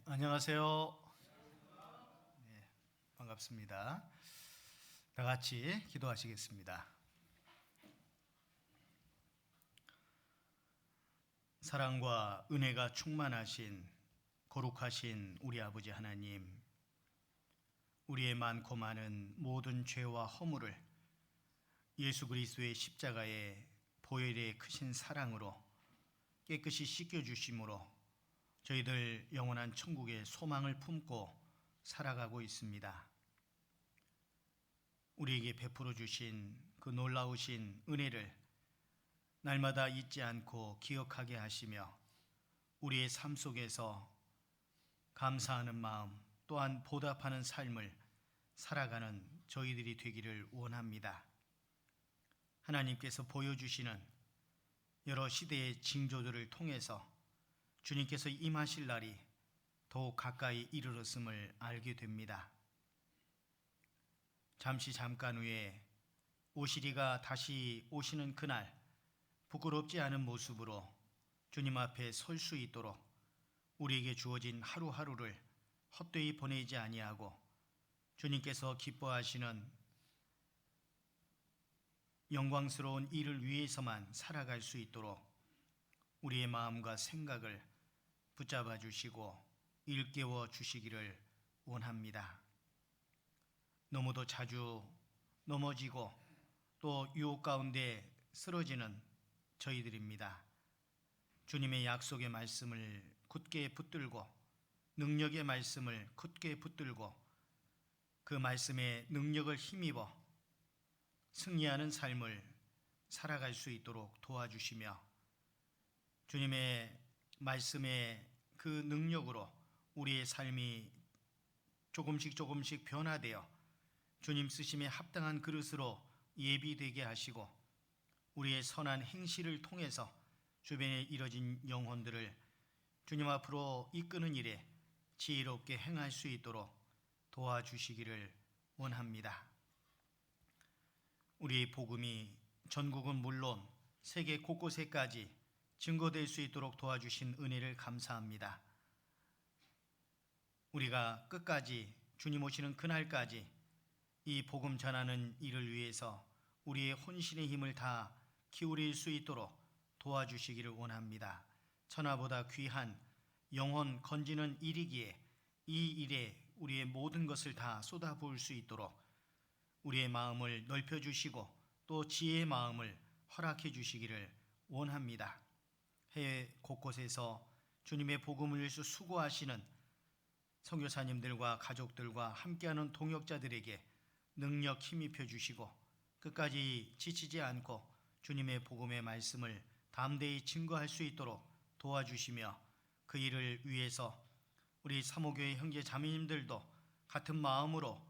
안녕하세요. 네, 반갑습니다. 다 같이 기도하시겠습니다. 사랑과 은혜가 충만하신 거룩하신 우리 아버지 하나님, 우리의 많고 많은 모든 죄와 허물을 예수 그리스도의 십자가의 보혈의 크신 사랑으로 깨끗이 씻겨주심으로 저희들 영원한 천국의 소망을 품고 살아가고 있습니다. 우리에게 베풀어 주신 그 놀라우신 은혜를 날마다 잊지 않고 기억하게 하시며 우리의 삶 속에서 감사하는 마음 또한 보답하는 삶을 살아가는 저희들이 되기를 원합니다. 하나님께서 보여주시는 여러 시대의 징조들을 통해서 주님께서 임하실 날이 더욱 가까이 이르렀음을 알게 됩니다. 잠깐 후에 오시리가 다시 오시는 그날 부끄럽지 않은 모습으로 주님 앞에 설 수 있도록 우리에게 주어진 하루하루를 헛되이 보내지 아니하고 주님께서 기뻐하시는 영광스러운 일을 위해서만 살아갈 수 있도록 우리의 마음과 생각을 붙잡아 주시고 일깨워 주시기를 원합니다. 너무도 자주 넘어지고 또 유혹 가운데 쓰러지는 저희들입니다. 주님의 약속의 말씀을 굳게 붙들고 능력의 말씀을 굳게 붙들고 그 말씀의 능력을 힘입어 승리하는 삶을 살아갈 수 있도록 도와주시며 주님의 말씀의 그 능력으로 우리의 삶이 조금씩 변화되어 주님 쓰심에 합당한 그릇으로 예비되게 하시고 우리의 선한 행실을 통해서 주변에 이뤄진 영혼들을 주님 앞으로 이끄는 일에 지혜롭게 행할 수 있도록 도와주시기를 원합니다. 우리의 복음이 전국은 물론 세계 곳곳에까지 증거될 수 있도록 도와주신 은혜를 감사합니다. 우리가 끝까지 주님 오시는 그날까지 이 복음 전하는 일을 위해서 우리의 혼신의 힘을 다 기울일 수 있도록 도와주시기를 원합니다. 천하보다 귀한 영혼 건지는 일이기에 이 일에 우리의 모든 것을 다 쏟아부을 수 있도록 우리의 마음을 넓혀주시고 또 지혜의 마음을 허락해 주시기를 원합니다. 해외 곳곳에서 주님의 복음을 위해서 수고하시는 선교사님들과 가족들과 함께하는 동역자들에게 능력 힘입혀 주시고 끝까지 지치지 않고 주님의 복음의 말씀을 담대히 증거할 수 있도록 도와주시며 그 일을 위해서 우리 사모교회 형제 자매님들도 같은 마음으로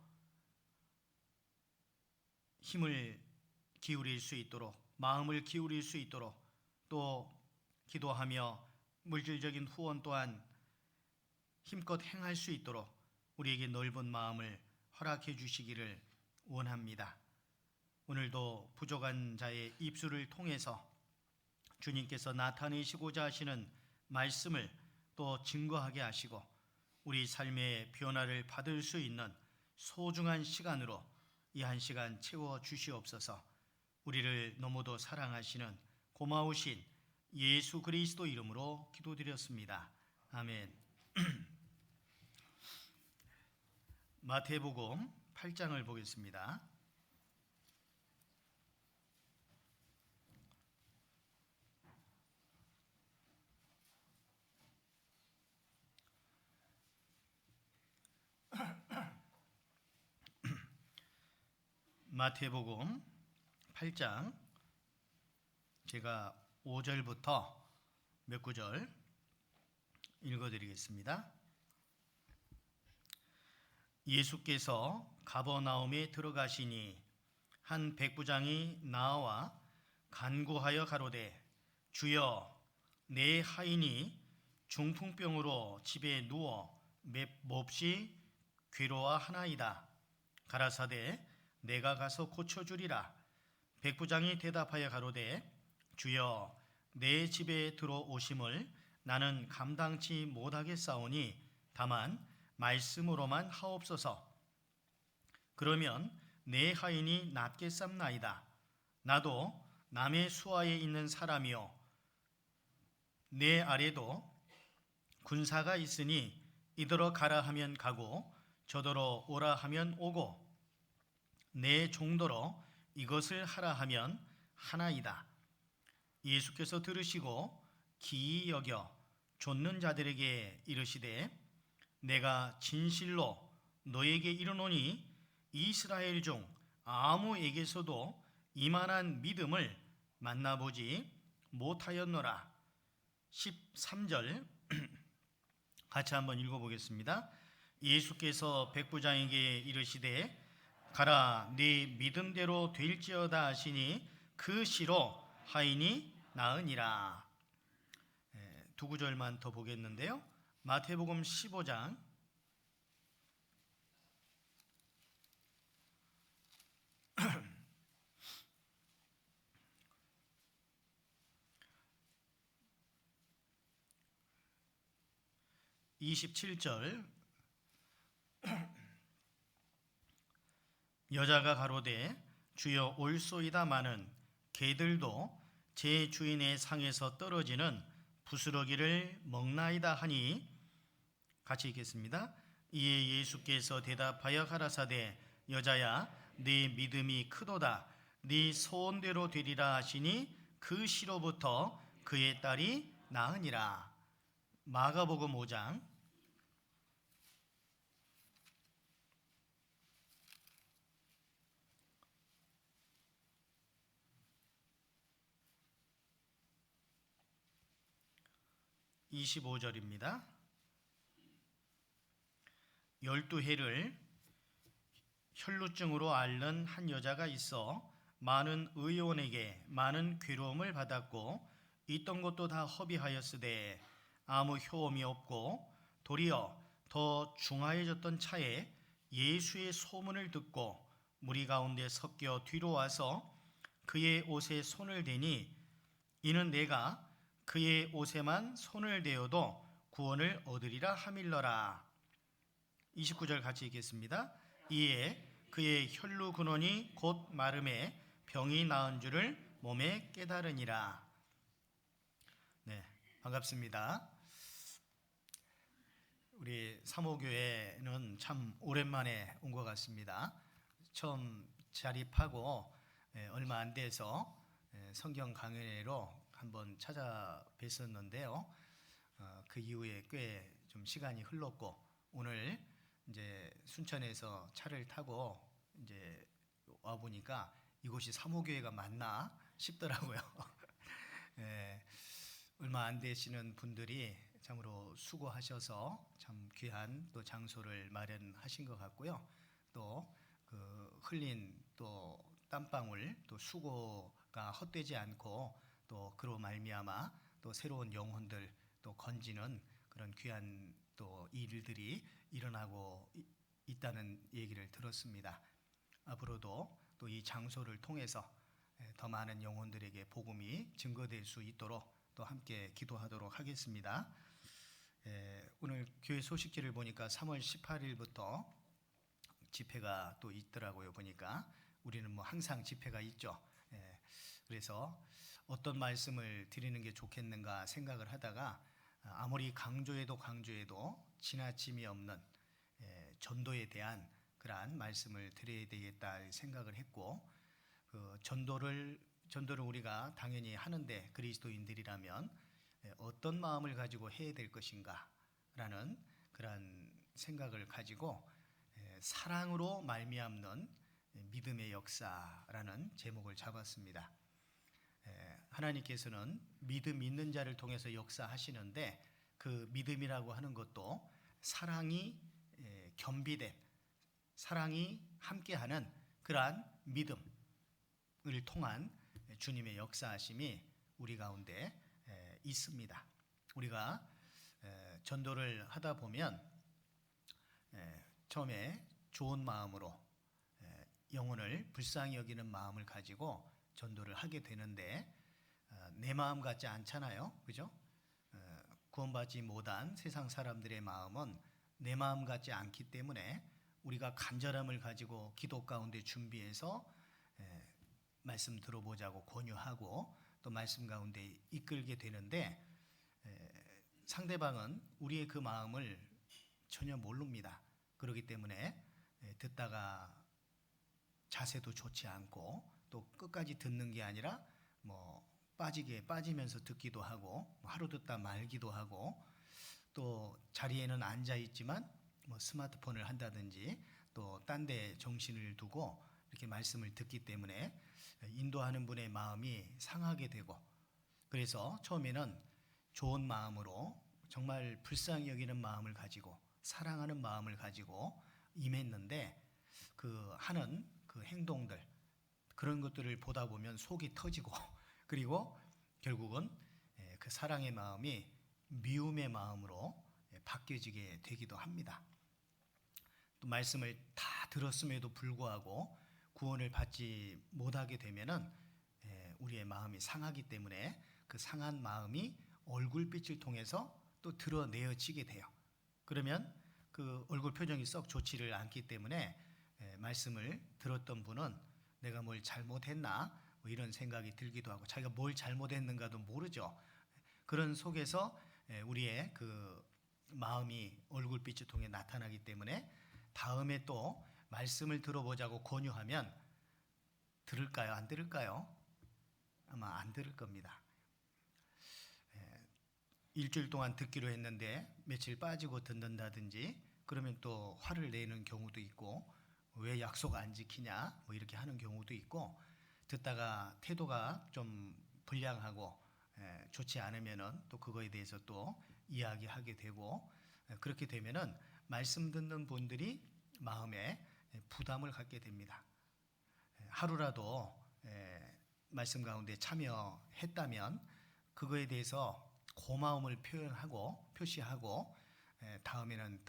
힘을 기울일 수 있도록 마음을 기울일 수 있도록 또 기도하며 물질적인 후원 또한 힘껏 행할 수 있도록 우리에게 넓은 마음을 허락해 주시기를 원합니다. 오늘도 부족한 자의 입술을 통해서 주님께서 나타내시고자 하시는 말씀을 또 증거하게 하시고 우리 삶의 변화를 받을 수 있는 소중한 시간으로 이 한 시간 채워 주시옵소서. 우리를 너무도 사랑하시는 고마우신 예수 그리스도 이름으로 기도드렸습니다. 아멘. 마태복음 8장을 보겠습니다. 마태복음 8장 제가 5절부터 몇 구절 읽어드리겠습니다. 예수께서 가버나움에 들어가시니 한 백부장이 나와 간구하여 가로되 주여 내 하인이 중풍병으로 집에 누워 몹시 괴로워하나이다. 가라사대 내가 가서 고쳐주리라. 백부장이 대답하여 가로되 주여 내 집에 들어오심을 나는 감당치 못하겠사오니 다만 말씀으로만 하옵소서. 그러면 내 하인이 낫겠삼나이다. 나도 남의 수하에 있는 사람이요 내 아래도 군사가 있으니 이더러 가라 하면 가고 저더러 오라 하면 오고 내 종도로 이것을 하라 하면 하나이다. 예수께서 들으시고 기이 여겨 좇는 자들에게 이르시되 내가 진실로 너에게 이르노니 이스라엘 중 아무에게서도 이만한 믿음을 만나보지 못하였노라. 13절 같이 한번 읽어보겠습니다. 예수께서 백부장에게 이르시되 가라 네 믿음대로 될지어다 하시니 그 시로 하인이 나으니라. 두 구절만 더 보겠는데요. 마태복음 15장 27절 여자가 가로되 주여 올소이다마는 개들도 제 주인의 상에서 떨어지는 부스러기를 먹나이다 하니 같이 읽겠습니다. 이에 예수께서 대답하여 가라사대 여자야 네 믿음이 크도다. 네 소원대로 되리라 하시니 그 시로부터 그의 딸이 나으니라. 마가복음 5장 25절입니다. 12해를 혈루증으로 앓는 한 여자가 있어 많은 의원에게 많은 괴로움을 받았고 있던 것도 다 허비하였으되 아무 효험이 없고 도리어 더 중하해졌던 차에 예수의 소문을 듣고 무리 가운데 섞여 뒤로 와서 그의 옷에 손을 대니 이는 내가 그의 옷에만 손을 대어도 구원을 얻으리라 하밀러라. 29절 같이 읽겠습니다. 이에 그의 혈루 근원이 곧 마름에 병이 나은 줄을 몸에 깨달으니라. 네, 반갑습니다. 우리 사모교회는 참 오랜만에 온 것 같습니다. 처음 자립하고 얼마 안 돼서 성경 강연회로 한번 찾아뵀었는데요. 그 이후에 꽤 좀 시간이 흘렀고 오늘 이제 순천에서 차를 타고 이제 와 보니까 이곳이 사모교회가 맞나 싶더라고요. 얼마 안 되시는 분들이 참으로 수고하셔서 참 귀한 또 장소를 마련하신 것 같고요. 또 그 흘린 또 땀방울 또 수고가 헛되지 않고 또 그로 말미암아 또 새로운 영혼들 또 건지는 그런 귀한 또 일들이 일어나고 있다는 얘기를 들었습니다. 앞으로도 또 이 장소를 통해서 더 많은 영혼들에게 복음이 증거될 수 있도록 또 함께 기도하도록 하겠습니다. 오늘 교회 소식지를 보니까 3월 18일부터 집회가 또 있더라고요. 보니까 우리는 뭐 항상 집회가 있죠. 그래서 어떤 말씀을 드리는 게 좋겠는가 생각을 하다가 아무리 강조해도 지나침이 없는 전도에 대한 그러한 말씀을 드려야 되겠다 생각을 했고 그 전도를 우리가 당연히 하는데 그리스도인들이라면 어떤 마음을 가지고 해야 될 것인가라는 그러한 생각을 가지고 사랑으로 말미암는 믿음의 역사라는 제목을 잡았습니다. 하나님께서는 믿음 있는 자를 통해서 역사하시는데 그 믿음이라고 하는 것도 사랑이 겸비된 사랑이 함께하는 그러한 믿음을 통한 주님의 역사하심이 우리 가운데 있습니다. 우리가 전도를 하다 보면 처음에 좋은 마음으로 영혼을 불쌍히 여기는 마음을 가지고 전도를 하게 되는데 내 마음 같지 않잖아요. 그죠? 구원받지 못한 세상 사람들의 마음은 내 마음 같지 않기 때문에 우리가 간절함을 가지고 기도 가운데 준비해서 말씀 들어보자고 권유하고 또 말씀 가운데 이끌게 되는데 상대방은 우리의 그 마음을 전혀 모릅니다. 그렇기 때문에 듣다가 자세도 좋지 않고 또 끝까지 듣는 게 아니라 뭐 빠지면서 듣기도 하고 하루 듣다 말기도 하고 또 자리에는 앉아 있지만 뭐 스마트폰을 한다든지 또 딴 데 정신을 두고 이렇게 말씀을 듣기 때문에 인도하는 분의 마음이 상하게 되고 그래서 처음에는 좋은 마음으로 정말 불쌍히 여기는 마음을 가지고 사랑하는 마음을 가지고 임했는데 그 하는 그 행동들 그런 것들을 보다 보면 속이 터지고 그리고 결국은 그 사랑의 마음이 미움의 마음으로 바뀌어지게 되기도 합니다. 또 말씀을 다 들었음에도 불구하고 구원을 받지 못하게 되면은 우리의 마음이 상하기 때문에 그 상한 마음이 얼굴빛을 통해서 또 드러내어지게 돼요. 그러면 그 얼굴 표정이 썩 좋지를 않기 때문에 말씀을 들었던 분은 내가 뭘 잘못했나 뭐 이런 생각이 들기도 하고 자기가 뭘 잘못했는가도 모르죠. 그런 속에서 우리의 그 마음이 얼굴빛을 통해 나타나기 때문에 다음에 또 말씀을 들어보자고 권유하면 들을까요? 안 들을까요? 아마 안 들을 겁니다. 일주일 동안 듣기로 했는데 며칠 빠지고 듣는다든지 그러면 또 화를 내는 경우도 있고 왜 약속 안 지키냐 뭐 이렇게 하는 경우도 있고 듣다가 태도가 좀 불량하고 좋지 않으면은 또 그거에 대해서 또 이야기하게 되고 그렇게 되면은 말씀 듣는 분들이 마음에 부담을 갖게 됩니다. 하루라도 말씀 가운데 참여했다면 그거에 대해서 고마움을 표현하고 표시하고 다음에는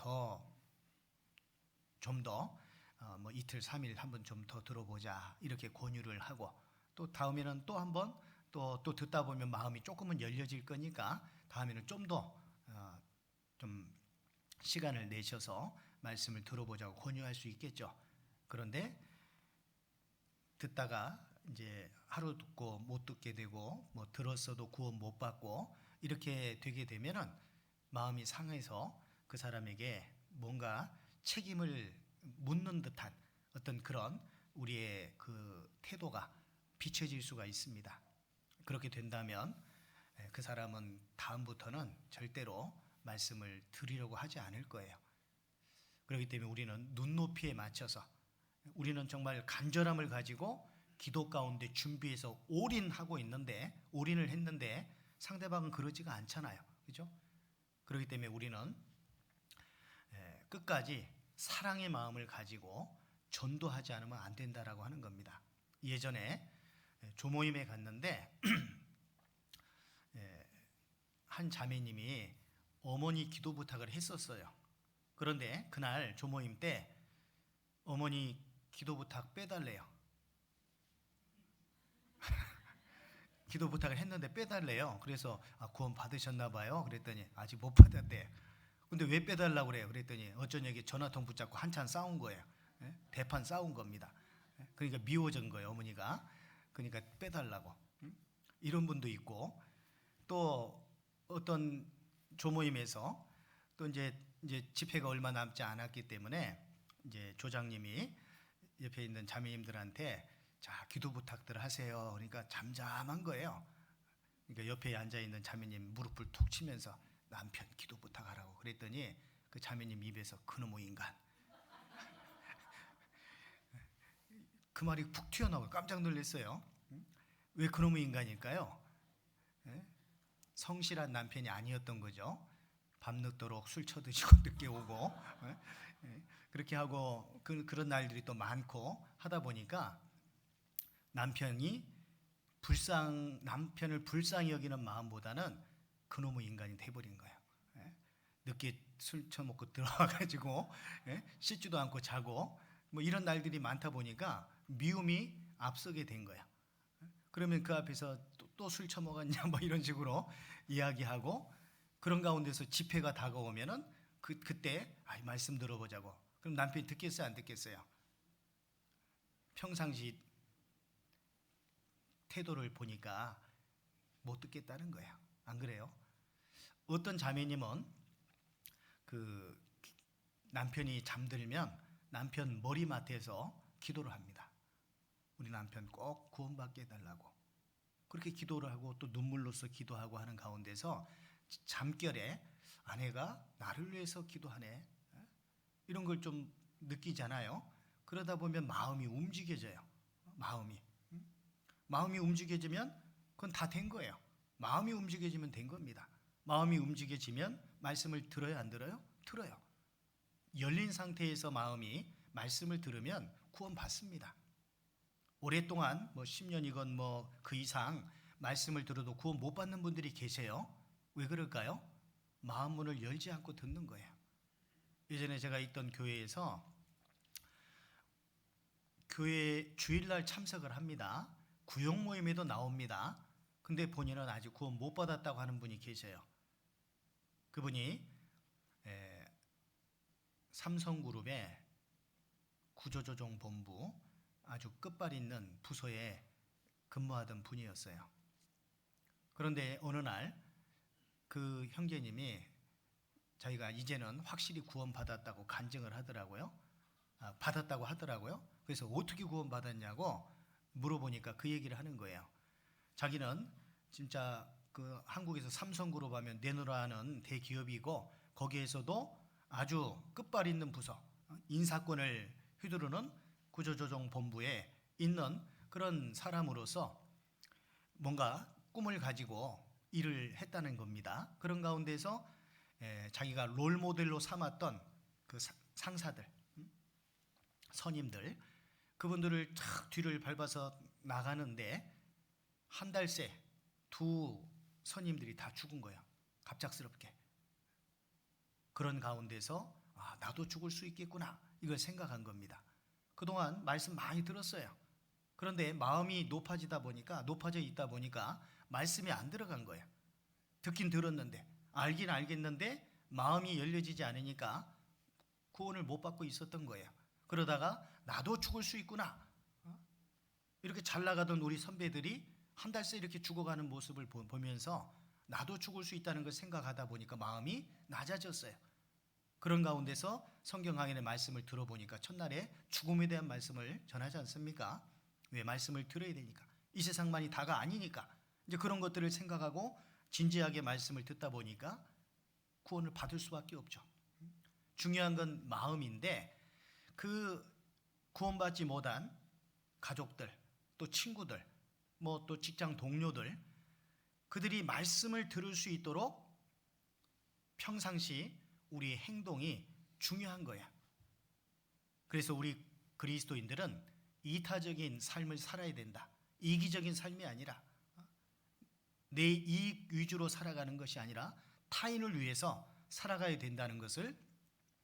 좀 더 뭐 이틀 3일 한번 좀 더 들어보자 이렇게 권유를 하고 또 다음에는 또 한번 또 듣다 보면 마음이 조금은 열려질 거니까 다음에는 좀 더 좀 시간을 내셔서 말씀을 들어보자고 권유할 수 있겠죠. 그런데 듣다가 이제 하루 듣고 못 듣게 되고 뭐 들었어도 구원 못 받고 이렇게 되게 되면은 마음이 상해서 그 사람에게 뭔가 책임을 묻는 듯한 어떤 그런 우리의 그 태도가 비춰질 수가 있습니다. 그렇게 된다면 그 사람은 다음부터는 절대로 말씀을 드리려고 하지 않을 거예요. 그렇기 때문에 우리는 눈높이에 맞춰서 우리는 정말 간절함을 가지고 기도 가운데 준비해서 올인을 했는데 상대방은 그러지가 않잖아요. 그죠? 그렇기 때문에 우리는 끝까지 사랑의 마음을 가지고 전도하지 않으면 안 된다라고 하는 겁니다. 예전에 조모임에 갔는데 한 자매님이 어머니 기도 부탁을 했었어요. 그런데 그날 조모임 때 어머니 기도 부탁 빼달래요. 기도 부탁을 했는데 빼달래요. 그래서 구원 받으셨나 봐요. 그랬더니 아직 못 받았대요. 근데 왜 빼달라고 그래요? 그랬더니 어쩌냐기 전화통 붙잡고 한참 싸운 거예요. 대판 싸운 겁니다. 그러니까 미워진 거예요, 어머니가. 그러니까 빼달라고. 이런 분도 있고 또 어떤 조모임에서 또 이제 집회가 얼마 남지 않았기 때문에 이제 조장님이 옆에 있는 자매님들한테 자 기도 부탁들 하세요. 그러니까 잠잠한 거예요. 그러니까 옆에 앉아 있는 자매님 무릎을 툭 치면서 남편 기도 부탁하라고 그랬더니 그 자매님 입에서 그놈의 인간 그 말이 푹 튀어나오고 깜짝 놀랐어요. 왜 그놈의 인간일까요? 성실한 남편이 아니었던 거죠. 밤늦도록 술 쳐드시고 늦게 오고 그렇게 하고 그런 날들이 또 많고 하다 보니까 남편을 불쌍히 여기는 마음보다는 그놈의 인간이 돼버린 거예요. 늦게 술 처먹고 들어와가지고 씻지도 않고 자고 뭐 이런 날들이 많다 보니까 미움이 앞서게 된 거예요. 그러면 그 앞에서 또 술 처먹었냐 뭐 이런 식으로 이야기하고 그런 가운데서 집회가 다가오면은 그때 말씀 들어보자고. 그럼 남편이 듣겠어요, 안 듣겠어요? 평상시 태도를 보니까 못 듣겠다는 거예요. 안 그래요? 어떤 자매님은 그 남편이 잠들면 남편 머리맡에서 기도를 합니다. 우리 남편 꼭 구원받게 해달라고. 그렇게 기도를 하고 또 눈물로써 기도하고 하는 가운데서 잠결에 아내가 나를 위해서 기도하네, 이런 걸 좀 느끼잖아요. 그러다 보면 마음이 움직여져요. 마음이 움직여지면 그건 다 된 거예요. 마음이 움직여지면 된 겁니다. 마음이 움직여지면 말씀을 들어요, 안 들어요? 들어요. 열린 상태에서 마음이 말씀을 들으면 구원 받습니다. 오랫동안 10년이건 그 이상 말씀을 들어도 구원 못 받는 분들이 계세요. 왜 그럴까요? 마음 문을 열지 않고 듣는 거예요. 예전에 제가 있던 교회에서 교회 주일날 참석을 합니다. 구역 모임에도 나옵니다. 근데 본인은 아직 구원 못 받았다고 하는 분이 계세요. 그분이 삼성그룹의 구조조정본부 아주 끝발 있는 부서에 근무하던 분이었어요. 그런데 어느 날 그 형제님이 자기가 이제는 확실히 구원받았다고 간증을 하더라고요. 받았다고 하더라고요. 그래서 어떻게 구원받았냐고 물어보니까 그 얘기를 하는 거예요. 자기는 진짜 그 한국에서 삼성그룹 하면 내노라는 대기업이고 거기에서도 아주 끝발 있는 부서, 인사권을 휘두르는 구조조정본부에 있는 그런 사람으로서 뭔가 꿈을 가지고 일을 했다는 겁니다. 그런 가운데서 자기가 롤모델로 삼았던 그 상사들, 선임들, 그분들을 쫙 뒤를 밟아서 나가는데 한 달 새 두 선임들이 다 죽은 거예요. 갑작스럽게. 그런 가운데서 나도 죽을 수 있겠구나, 이걸 생각한 겁니다. 그동안 말씀 많이 들었어요. 그런데 마음이 높아져 있다 보니까 말씀이 안 들어간 거예요. 듣긴 들었는데, 알긴 알겠는데 마음이 열려지지 않으니까 구원을 못 받고 있었던 거예요. 그러다가 나도 죽을 수 있구나, 이렇게 잘 나가던 우리 선배들이 한 달 새 이렇게 죽어가는 모습을 보면서 나도 죽을 수 있다는 걸 생각하다 보니까 마음이 낮아졌어요. 그런 가운데서 성경 강연의 말씀을 들어보니까 첫날에 죽음에 대한 말씀을 전하지 않습니까? 왜? 말씀을 들어야 되니까. 이 세상만이 다가 아니니까. 이제 그런 것들을 생각하고 진지하게 말씀을 듣다 보니까 구원을 받을 수밖에 없죠. 중요한 건 마음인데, 그 구원받지 못한 가족들, 또 친구들, 또 직장 동료들, 그들이 말씀을 들을 수 있도록 평상시 우리의 행동이 중요한 거야. 그래서 우리 그리스도인들은 이타적인 삶을 살아야 된다. 이기적인 삶이 아니라, 내 이익 위주로 살아가는 것이 아니라 타인을 위해서 살아가야 된다는 것을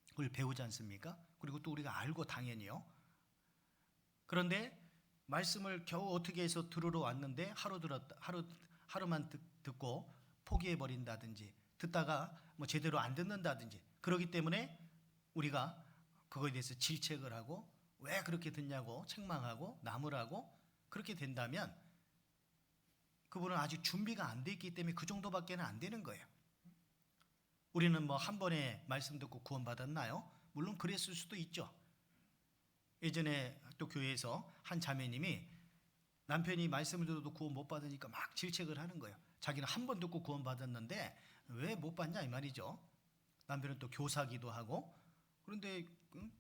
그걸 배우지 않습니까? 그리고 또 우리가 알고 당연히요. 그런데 말씀을 겨우 어떻게 해서 들으러 왔는데 하루만 듣고 포기해 버린다든지, 듣다가 제대로 안 듣는다든지, 그렇기 때문에 우리가 그거에 대해서 질책을 하고 왜 그렇게 듣냐고 책망하고 나무라고, 그렇게 된다면 그분은 아직 준비가 안 돼 있기 때문에 그 정도밖에는 안 되는 거예요. 우리는 한 번에 말씀 듣고 구원받았나요? 물론 그랬을 수도 있죠. 예전에 또 교회에서 한 자매님이 남편이 말씀을 들어도 구원 못 받으니까 막 질책을 하는 거예요. 자기는 한 번 듣고 구원 받았는데 왜 못 받냐, 이 말이죠. 남편은 또 교사기도 하고, 그런데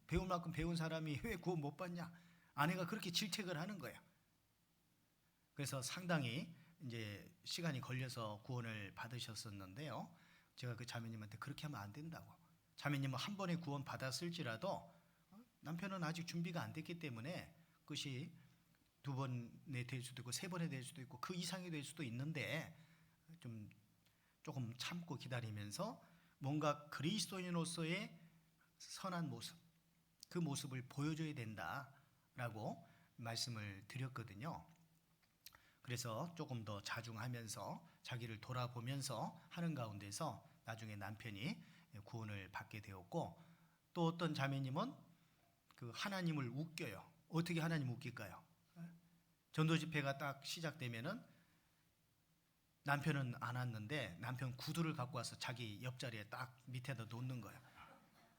배운 만큼 배운 사람이 왜 구원 못 받냐, 아내가 그렇게 질책을 하는 거예요. 그래서 상당히 이제 시간이 걸려서 구원을 받으셨었는데요. 제가 그 자매님한테 그렇게 하면 안 된다고. 자매님은 한 번에 구원 받았을지라도 남편은 아직 준비가 안 됐기 때문에 그것이 두 번에 될 수도 있고 세 번에 될 수도 있고 그 이상이 될 수도 있는데, 조금 참고 기다리면서 뭔가 그리스도인으로서의 선한 모습, 그 모습을 보여줘야 된다라고 말씀을 드렸거든요. 그래서 조금 더 자중하면서 자기를 돌아보면서 하는 가운데서 나중에 남편이 구원을 받게 되었고, 또 어떤 자매님은 그 하나님을 웃겨요. 어떻게 하나님 웃길까요? 전도 집회가 딱 시작되면은 남편은 안 왔는데 남편 구두를 갖고 와서 자기 옆자리에 딱 밑에다 놓는 거예요.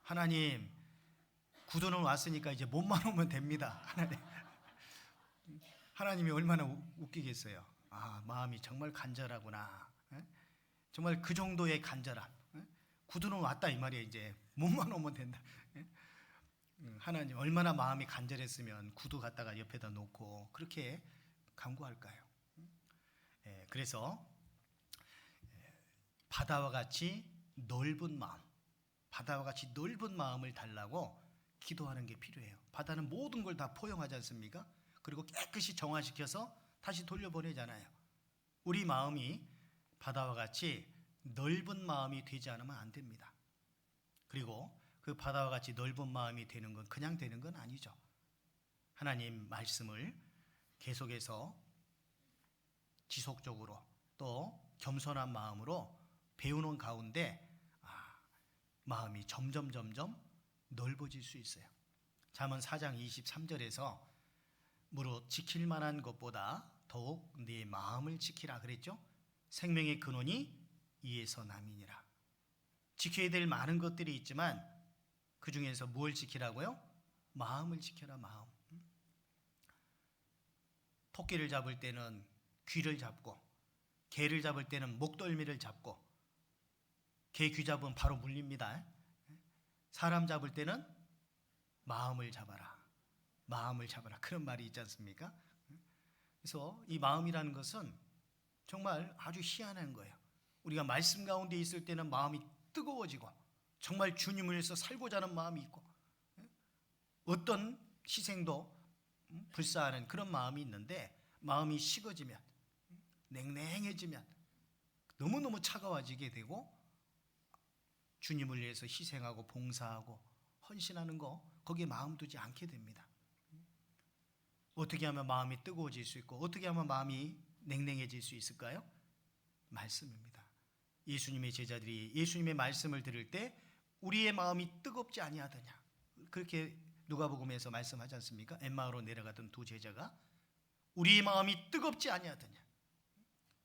하나님, 구두는 왔으니까 이제 몸만 오면 됩니다. 하나님이 얼마나 웃기겠어요. 아, 마음이 정말 간절하구나. 정말 그 정도의 간절함. 구두는 왔다 이 말이에요. 이제 몸만 오면 된다. 하나님 얼마나 마음이 간절했으면 구두 갖다가 옆에다 놓고 그렇게 간구할까요? 그래서 바다와 같이 넓은 마음, 바다와 같이 넓은 마음을 달라고 기도하는 게 필요해요. 바다는 모든 걸 다 포용하지 않습니까? 그리고 깨끗이 정화시켜서 다시 돌려보내잖아요. 우리 마음이 바다와 같이 넓은 마음이 되지 않으면 안 됩니다. 그리고 그 바다와 같이 넓은 마음이 되는 건 그냥 되는 건 아니죠. 하나님 말씀을 계속해서 지속적으로 또 겸손한 마음으로 배우는 가운데 마음이 점점 넓어질 수 있어요. 잠언 4장 23절에서 무릇 지킬 만한 것보다 더욱 네 마음을 지키라 그랬죠. 생명의 근원이 이에서 남이니라. 지켜야 될 많은 것들이 있지만 그 중에서 뭘 지키라고요? 마음을 지켜라. 마음. 토끼를 잡을 때는 귀를 잡고, 개를 잡을 때는 목덜미를 잡고, 개 귀 잡으면 바로 물립니다. 사람 잡을 때는 마음을 잡아라. 마음을 잡아라. 그런 말이 있지 않습니까? 그래서 이 마음이라는 것은 정말 아주 희한한 거예요. 우리가 말씀 가운데 있을 때는 마음이 뜨거워지고 정말 주님을 위해서 살고자 하는 마음이 있고 어떤 희생도 불사하는 그런 마음이 있는데, 마음이 식어지면, 냉랭해지면, 너무너무 차가워지게 되고 주님을 위해서 희생하고 봉사하고 헌신하는 거 거기에 마음 두지 않게 됩니다. 어떻게 하면 마음이 뜨거워질 수 있고 어떻게 하면 마음이 냉랭해질 수 있을까요? 말씀입니다. 예수님의 제자들이 예수님의 말씀을 들을 때 우리의 마음이 뜨겁지 아니하더냐, 그렇게 누가복음에서 말씀하지 않습니까? 엠마오로 내려가던 두 제자가 우리의 마음이 뜨겁지 아니하더냐.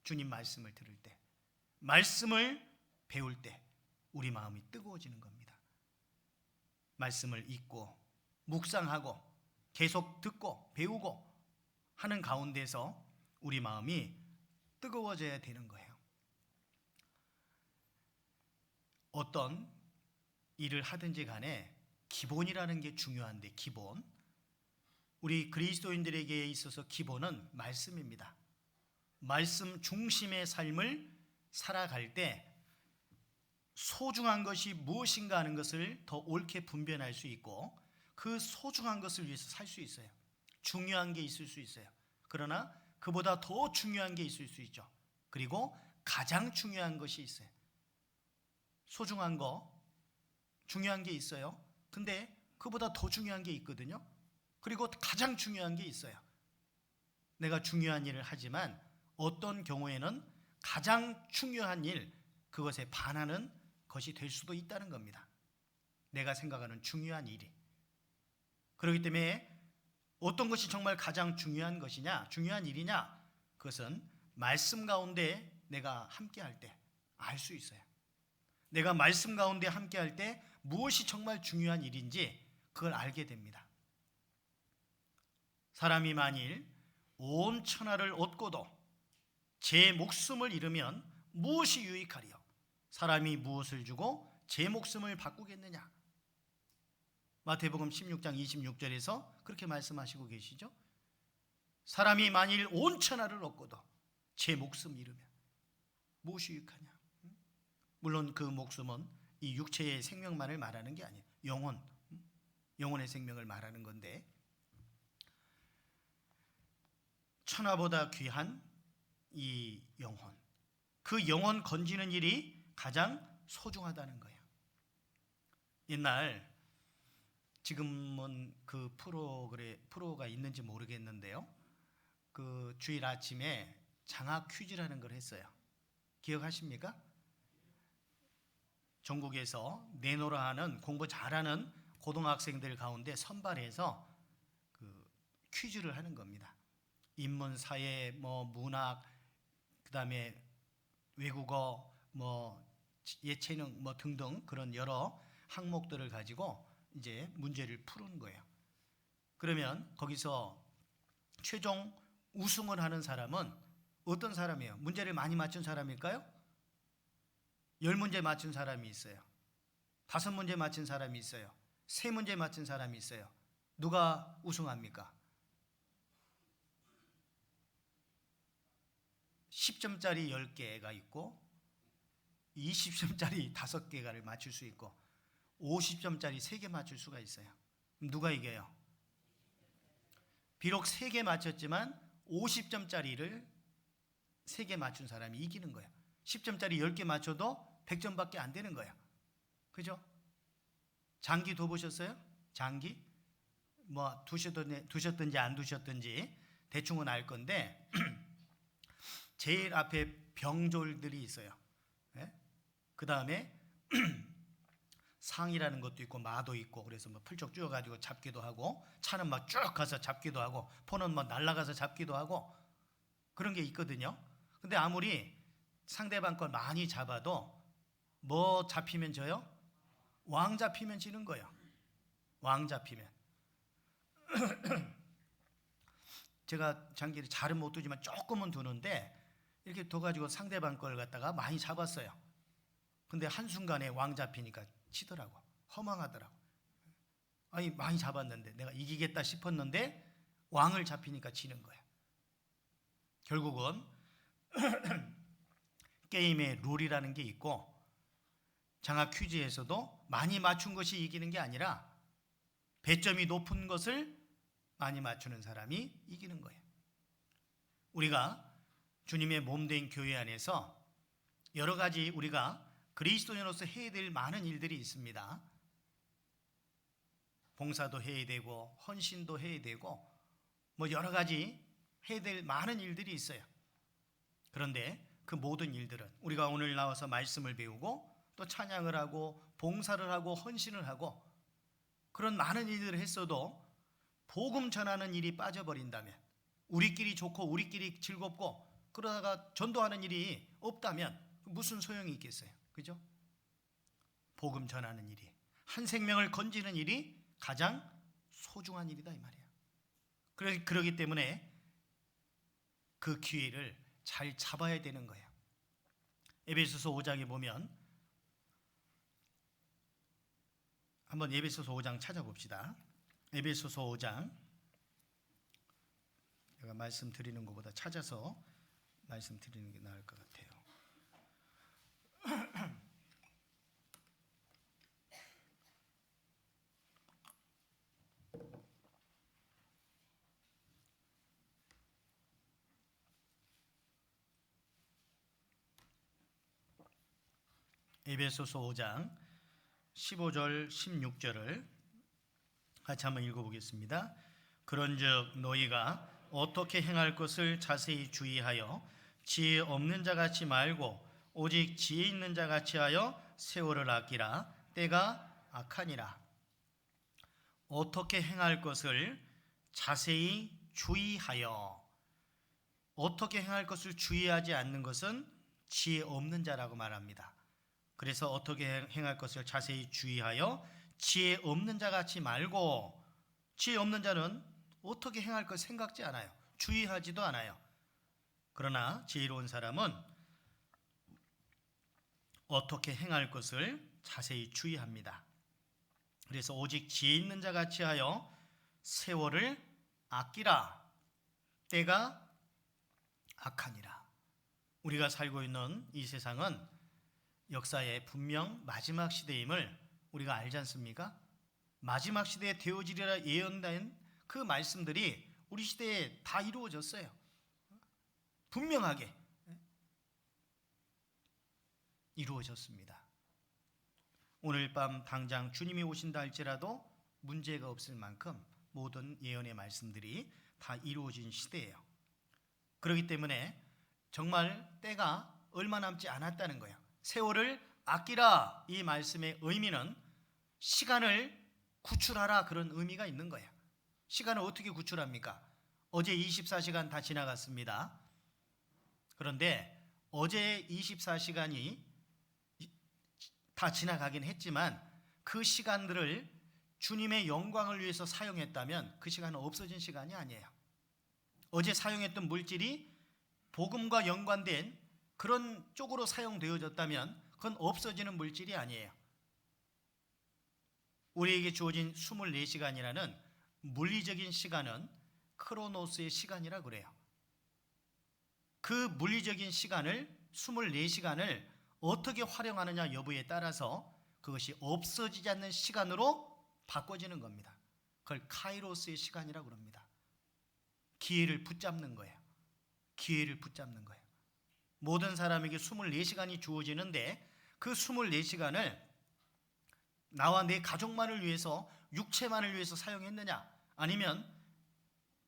주님 말씀을 들을 때, 말씀을 배울 때 우리 마음이 뜨거워지는 겁니다. 말씀을 읽고 묵상하고 계속 듣고 배우고 하는 가운데서 우리 마음이 뜨거워져야 되는 거예요. 어떤 일을 하든지 간에 기본이라는 게 중요한데, 기본, 우리 그리스도인들에게 있어서 기본은 말씀입니다. 말씀 중심의 삶을 살아갈 때 소중한 것이 무엇인가 하는 것을 더 옳게 분별할 수 있고 그 소중한 것을 위해서 살 수 있어요. 중요한 게 있을 수 있어요. 그러나 그보다 더 중요한 게 있을 수 있죠. 그리고 가장 중요한 것이 있어요. 소중한 거, 중요한 게 있어요. 근데 그보다 더 중요한 게 있거든요. 그리고 가장 중요한 게 있어요. 내가 중요한 일을 하지만 어떤 경우에는 가장 중요한 일, 그것에 반하는 것이 될 수도 있다는 겁니다. 내가 생각하는 중요한 일이. 그렇기 때문에 어떤 것이 정말 가장 중요한 것이냐, 중요한 일이냐, 그것은 말씀 가운데 내가 함께 할 때 알 수 있어요. 내가 말씀 가운데 함께 할 때 무엇이 정말 중요한 일인지 그걸 알게 됩니다. 사람이 만일 온 천하를 얻고도 제 목숨을 잃으면 무엇이 유익하리요? 사람이 무엇을 주고 제 목숨을 바꾸겠느냐? 마태복음 16장 26절에서 그렇게 말씀하시고 계시죠. 사람이 만일 온 천하를 얻고도 제 목숨 잃으면 무엇이 유익하냐? 물론 그 목숨은 이 육체의 생명만을 말하는 게 아니에요. 영혼의 생명을 말하는 건데, 천하보다 귀한 이 영혼, 그 영혼 건지는 일이 가장 소중하다는 거예요. 옛날, 지금은 그 프로가 있는지 모르겠는데요, 그 주일 아침에 장학 퀴즈라는 걸 했어요. 기억하십니까? 전국에서 내노라 하는 공부 잘하는 고등학생들 가운데 선발해서 그 퀴즈를 하는 겁니다. 인문, 사회, 문학, 그다음에 외국어, 예체능 등등 그런 여러 항목들을 가지고 이제 문제를 푸는 거예요. 그러면 거기서 최종 우승을 하는 사람은 어떤 사람이에요? 문제를 많이 맞춘 사람일까요? 10문제 맞춘 사람이 있어요. 5문제 맞춘 사람이 있어요. 3문제 맞춘 사람이 있어요. 누가 우승합니까? 10점짜리 10개가 있고 20점짜리 5개를 맞출 수 있고 50점짜리 3개 맞출 수가 있어요. 누가 이겨요? 비록 3개 맞췄지만 50점짜리를 3개 맞춘 사람이 이기는 거예요. 10점짜리 10개 맞춰도 100점밖에 안 되는 거예요. 그죠? 장기 둬보셨어요? 장기? 두셨든지 안 두셨든지 대충은 알 건데 제일 앞에 병졸들이 있어요. 네? 그 다음에 상이라는 것도 있고 마도 있고, 그래서 풀쩍 쪼여가지고 잡기도 하고, 차는 막 쭉 가서 잡기도 하고, 포는 날아가서 잡기도 하고 그런 게 있거든요. 근데 아무리 상대방 걸 많이 잡아도 뭐 잡히면 져요? 왕 잡히면 지는 거예요. 왕 잡히면. 제가 장기를 잘은 못 두지만 조금은 두는데 이렇게 둬가지고 상대방 걸 갖다가 많이 잡았어요. 근데 한순간에 왕 잡히니까 치더라고. 허망하더라고. 아니 많이 잡았는데 내가 이기겠다 싶었는데 왕을 잡히니까 지는 거예요. 결국은 게임의 룰이라는 게 있고, 장학 퀴즈에서도 많이 맞춘 것이 이기는 게 아니라 배점이 높은 것을 많이 맞추는 사람이 이기는 거예요. 우리가 주님의 몸된 교회 안에서 여러 가지 우리가 그리스도인으로서 해야 될 많은 일들이 있습니다. 봉사도 해야 되고 헌신도 해야 되고 여러 가지 해야 될 많은 일들이 있어요. 그런데 그 모든 일들은 우리가 오늘 나와서 말씀을 배우고 또 찬양을 하고 봉사를 하고 헌신을 하고 그런 많은 일들을 했어도 복음 전하는 일이 빠져버린다면, 우리끼리 좋고 우리끼리 즐겁고 그러다가 전도하는 일이 없다면 무슨 소용이 있겠어요? 그죠? 복음 전하는 일이, 한 생명을 건지는 일이 가장 소중한 일이다 이 말이에요. 그렇기 때문에 그 기회를 잘 잡아야 되는 거예요. 에베소서 5장에 보면, 한번 에베소서 5장 찾아봅시다. 에베소서 5장, 제가 말씀드리는 것보다 찾아서 말씀드리는 게 나을 것 같아요. 에베소서 5장 15절 16절을 같이 한번 읽어보겠습니다. 그런즉 너희가 어떻게 행할 것을 자세히 주의하여 지혜 없는 자같이 말고 오직 지혜 있는 자같이 하여 세월을 아끼라. 때가 악하니라. 어떻게 행할 것을 자세히 주의하여. 어떻게 행할 것을 주의하지 않는 것은 지혜 없는 자라고 말합니다. 그래서 어떻게 행할 것을 자세히 주의하여 지혜 없는 자같이 말고, 지혜 없는 자는 어떻게 행할 것 생각지 않아요. 주의하지도 않아요. 그러나 지혜로운 사람은 어떻게 행할 것을 자세히 주의합니다. 그래서 오직 지혜 있는 자같이 하여 세월을 아끼라. 때가 악하니라. 우리가 살고 있는 이 세상은 역사의 분명 마지막 시대임을 우리가 알지 않습니까? 마지막 시대에 되어지리라 예언된 그 말씀들이 우리 시대에 다 이루어졌어요. 분명하게 이루어졌습니다. 오늘 밤 당장 주님이 오신다 할지라도 문제가 없을 만큼 모든 예언의 말씀들이 다 이루어진 시대예요. 그렇기 때문에 정말 때가 얼마 남지 않았다는 거예요. 세월을 아끼라 이 말씀의 의미는 시간을 구출하라 그런 의미가 있는 거예요. 시간을 어떻게 구출합니까? 어제 24시간 다 지나갔습니다. 그런데 어제 24시간이 다 지나가긴 했지만 그 시간들을 주님의 영광을 위해서 사용했다면 그 시간은 없어진 시간이 아니에요. 어제 사용했던 물질이 복음과 연관된 그런 쪽으로 사용되어졌다면 그건 없어지는 물질이 아니에요. 우리에게 주어진 24시간이라는 물리적인 시간은 크로노스의 시간이라 그래요. 그 물리적인 시간을 24시간을 어떻게 활용하느냐 여부에 따라서 그것이 없어지지 않는 시간으로 바꿔지는 겁니다. 그걸 카이로스의 시간이라고 합니다. 기회를 붙잡는 거예요. 기회를 붙잡는 거예요. 모든 사람에게 24시간이 주어지는데 그 24시간을 나와 내 가족만을 위해서, 육체만을 위해서 사용했느냐, 아니면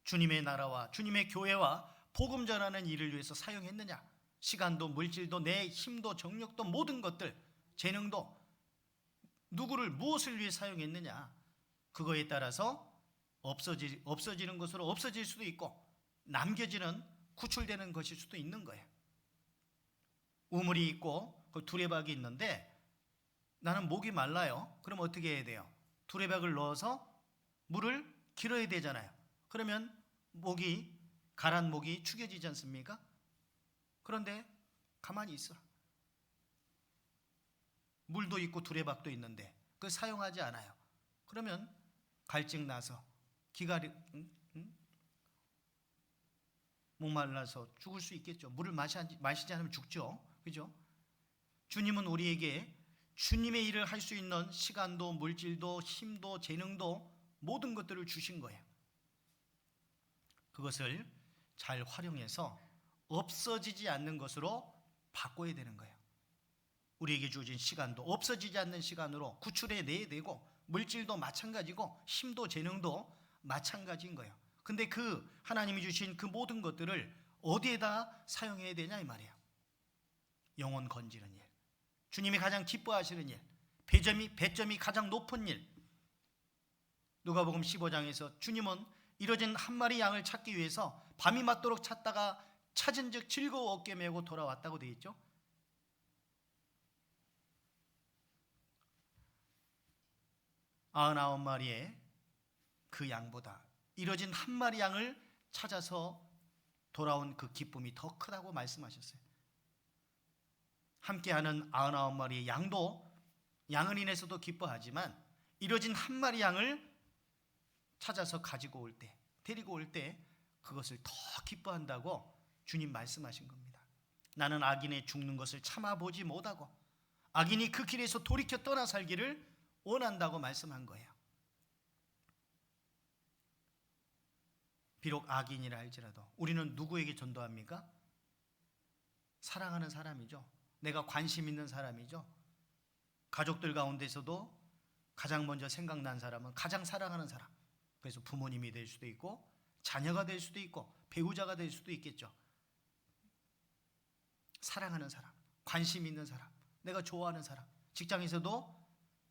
주님의 나라와 주님의 교회와 복음 전하는 일을 위해서 사용했느냐, 시간도 물질도 내 힘도 정력도 모든 것들, 재능도 누구를 무엇을 위해 사용했느냐, 그거에 따라서 없어지는 것으로 없어질 수도 있고 남겨지는, 구출되는 것일 수도 있는 거예요. 우물이 있고 그 두레박이 있는데 나는 목이 말라요. 그럼 어떻게 해야 돼요? 두레박을 넣어서 물을 길어야 되잖아요. 그러면 가란 목이 축여지지 않습니까? 그런데 가만히 있어. 물도 있고 두레박도 있는데 그걸 사용하지 않아요. 그러면 갈증 나서 목말라서 죽을 수 있겠죠. 물을 마시지 않으면 죽죠. 그죠? 주님은 우리에게 주님의 일을 할 수 있는 시간도 물질도 힘도 재능도 모든 것들을 주신 거예요. 그것을 잘 활용해서 없어지지 않는 것으로 바꿔야 되는 거예요. 우리에게 주어진 시간도 없어지지 않는 시간으로 구출해내야 되고, 물질도 마찬가지고 힘도 재능도 마찬가지인 거예요. 근데 그 하나님이 주신 그 모든 것들을 어디에다 사용해야 되냐 이 말이에요. 영혼 건지는 일, 주님이 가장 기뻐하시는 일, 배점이 가장 높은 일. 누가복음 15장에서 주님은 이뤄진 한 마리 양을 찾기 위해서 밤이 맞도록 찾다가 찾은즉 즐거워 어깨 메고 돌아왔다고 되어 있죠. 아흔아홉 마리의 그 양보다 이뤄진 한 마리 양을 찾아서 돌아온 그 기쁨이 더 크다고 말씀하셨어요. 함께하는 99마리의 양을 인해서도 기뻐하지만 이뤄진 한 마리 양을 찾아서 가지고 올 때, 데리고 올 때 그것을 더 기뻐한다고 주님 말씀하신 겁니다. 나는 악인의 죽는 것을 참아보지 못하고 악인이 그 길에서 돌이켜 떠나 살기를 원한다고 말씀한 거예요. 비록 악인이라 할지라도 우리는 누구에게 전도합니까? 사랑하는 사람이죠. 내가 관심 있는 사람이죠. 가족들 가운데서도 가장 먼저 생각난 사람은 가장 사랑하는 사람. 그래서 부모님이 될 수도 있고 자녀가 될 수도 있고 배우자가 될 수도 있겠죠. 사랑하는 사람, 관심 있는 사람, 내가 좋아하는 사람, 직장에서도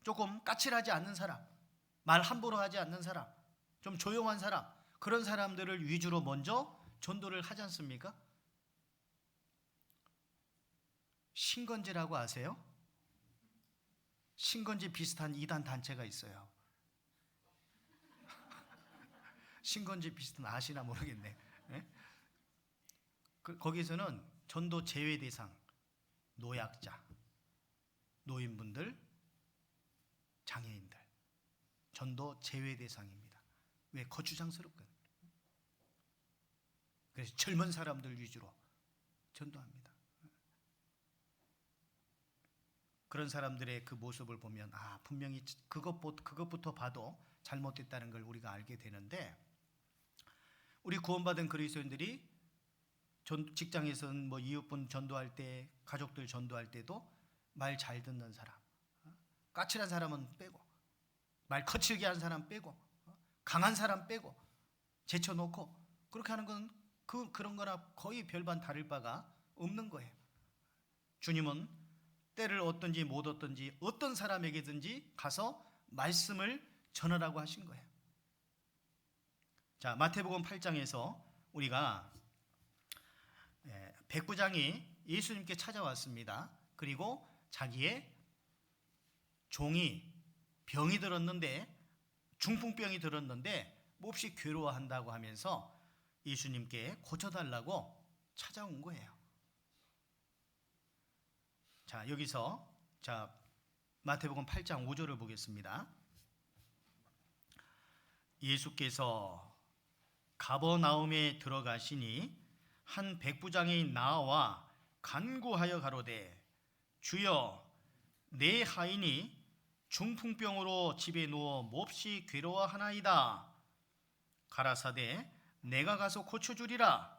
조금 까칠하지 않는 사람, 말 함부로 하지 않는 사람, 좀 조용한 사람, 그런 사람들을 위주로 먼저 전도를 하지 않습니까? 신건제라고 아세요? 신건제 비슷한 이단 단체가 있어요. 신건제 비슷한 아시나 모르겠네. 네? 거기서는 전도 제외 대상, 노약자, 노인분들, 장애인들, 전도 제외 대상입니다. 왜? 거추장스럽거든요. 그래서 젊은 사람들 위주로 전도합니다. 그런 사람들의 그 모습을 보면 분명히 그것부터 봐도 잘못됐다는 걸 우리가 알게 되는데, 우리 구원받은 그리스도인들이 직장에서는 이웃분 전도할 때, 가족들 전도할 때도 말 잘 듣는 사람, 까칠한 사람은 빼고, 말 거칠게 하는 사람 빼고, 강한 사람 빼고 제쳐놓고 그렇게 하는 건 그런 거나 거의 별반 다를 바가 없는 거예요. 주님은 때를 얻든지 못 얻든지 어떤 사람에게든지 가서 말씀을 전하라고 하신 거예요. 자, 마태복음 8장에서 우리가 백부장이 예수님께 찾아왔습니다. 그리고 자기의 종이 병이 들었는데, 중풍병이 들었는데 몹시 괴로워한다고 하면서 예수님께 고쳐달라고 찾아온 거예요. 자, 여기서 마태복음 8장 5절을 보겠습니다. 예수께서 가버나움에 들어가시니 한 백부장이 나와 간구하여 가로되 주여, 내 하인이 중풍병으로 집에 누워 몹시 괴로워하나이다. 가라사대 내가 가서 고쳐주리라.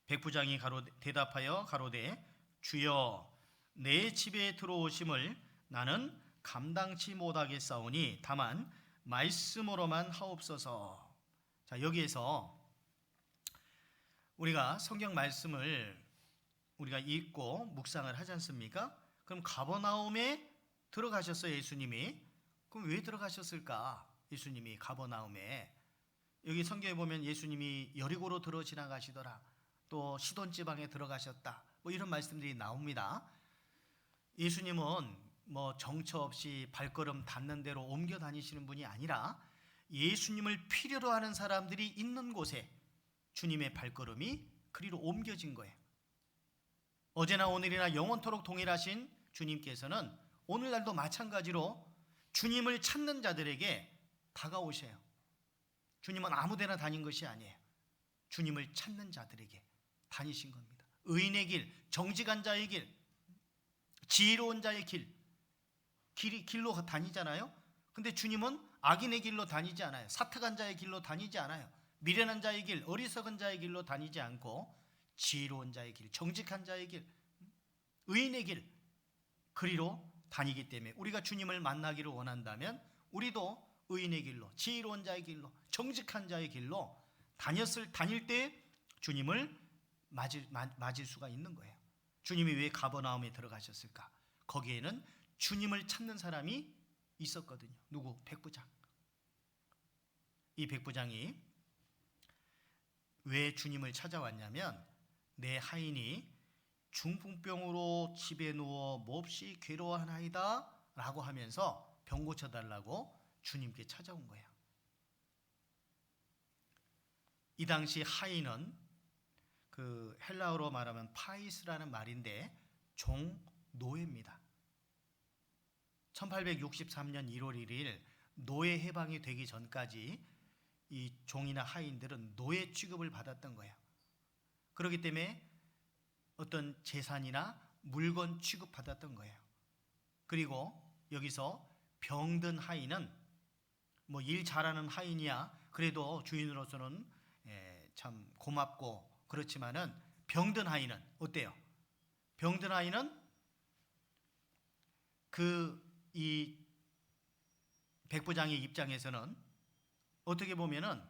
백부장이 대답하여 가로되 주여, 내 집에 들어오심을 나는 감당치 못하겠사오니 다만 말씀으로만 하옵소서. 자, 여기에서 우리가 성경 말씀을 우리가 읽고 묵상을 하지 않습니까? 그럼 가버나움에 들어가셨어요, 예수님이. 그럼 왜 들어가셨을까? 예수님이 가버나움에. 여기 성경에 보면 예수님이 여리고로 들어 지나가시더라, 또 시돈 지방에 들어가셨다, 뭐 이런 말씀들이 나옵니다. 예수님은 뭐 정처 없이 발걸음 닿는 대로 옮겨 다니시는 분이 아니라 예수님을 필요로 하는 사람들이 있는 곳에 주님의 발걸음이 그리로 옮겨진 거예요. 어제나 오늘이나 영원토록 동일하신 주님께서는 오늘날도 마찬가지로 주님을 찾는 자들에게 다가오셔요. 주님은 아무데나 다닌 것이 아니에요. 주님을 찾는 자들에게 다니신 겁니다. 의인의 길, 정직한 자의 길, 지혜로운 자의 길로 다니잖아요. 근데 주님은 악인의 길로 다니지 않아요. 사특한 자의 길로 다니지 않아요. 미련한 자의 길, 어리석은 자의 길로 다니지 않고 지혜로운 자의 길, 정직한 자의 길, 의인의 길, 그리로 다니기 때문에 우리가 주님을 만나기를 원한다면 우리도 의인의 길로, 지혜로운 자의 길로, 정직한 자의 길로 다닐 때 주님을 맞을 수가 있는 거예요. 주님이 왜 가버나움에 들어가셨을까? 거기에는 주님을 찾는 사람이 있었거든요. 누구? 백부장. 이 백부장이 왜 주님을 찾아왔냐면 내 하인이 중풍병으로 집에 누워 몹시 괴로워하나이다 라고 하면서 병 고쳐달라고 주님께 찾아온 거예요. 이 당시 하인은 그 헬라어로 말하면 파이스라는 말인데 종, 노예입니다. 1863년 1월 1일 노예 해방이 되기 전까지 이 종이나 하인들은 노예 취급을 받았던 거예요. 그렇기 때문에 어떤 재산이나 물건 취급받았던 거예요. 그리고 여기서 병든 하인은 뭐 일 잘하는 하인이야 그래도 주인으로서는 참 고맙고 그렇지만은 병든 하인은 어때요? 병든 하인은 이 백부장의 입장에서는 어떻게 보면은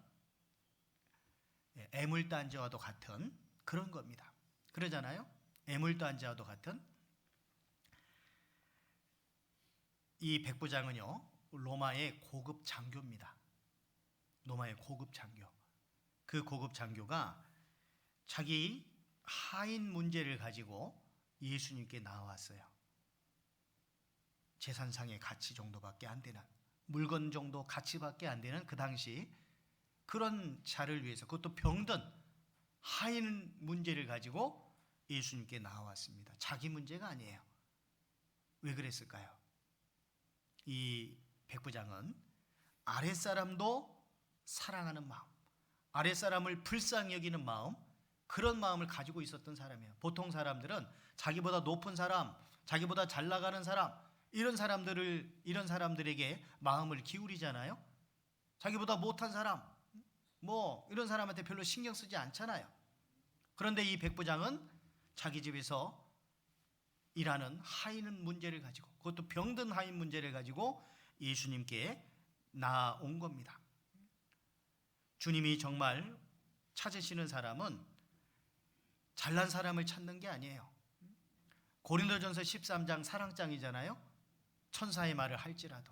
애물단지와도 같은 그런 겁니다. 그러잖아요. 애물단지와도 같은. 이 백부장은요 로마의 고급 장교입니다. 로마의 고급 장교. 그 고급 장교가 자기 하인 문제를 가지고 예수님께 나왔어요. 재산상의 가치 정도밖에 안 되는, 물건 정도 가치밖에 안 되는 그 당시 그런 자를 위해서, 그것도 병든 하인 문제를 가지고 예수님께 나왔습니다. 자기 문제가 아니에요. 왜 그랬을까요? 이 백부장은 아랫사람도 사랑하는 마음, 아랫사람을 불쌍히 여기는 마음, 그런 마음을 가지고 있었던 사람이에요. 보통 사람들은 자기보다 높은 사람, 자기보다 잘 나가는 사람, 이런 사람들에게 마음을 기울이잖아요. 자기보다 못한 사람, 뭐 이런 사람한테 별로 신경 쓰지 않잖아요. 그런데 이 백부장은 자기 집에서 일하는 하인 문제를 가지고, 그것도 병든 하인 문제를 가지고 예수님께 나온 겁니다. 주님이 정말 찾으시는 사람은 잘난 사람을 찾는 게 아니에요. 고린도전서 13장 사랑장이잖아요. 천사의 말을 할지라도,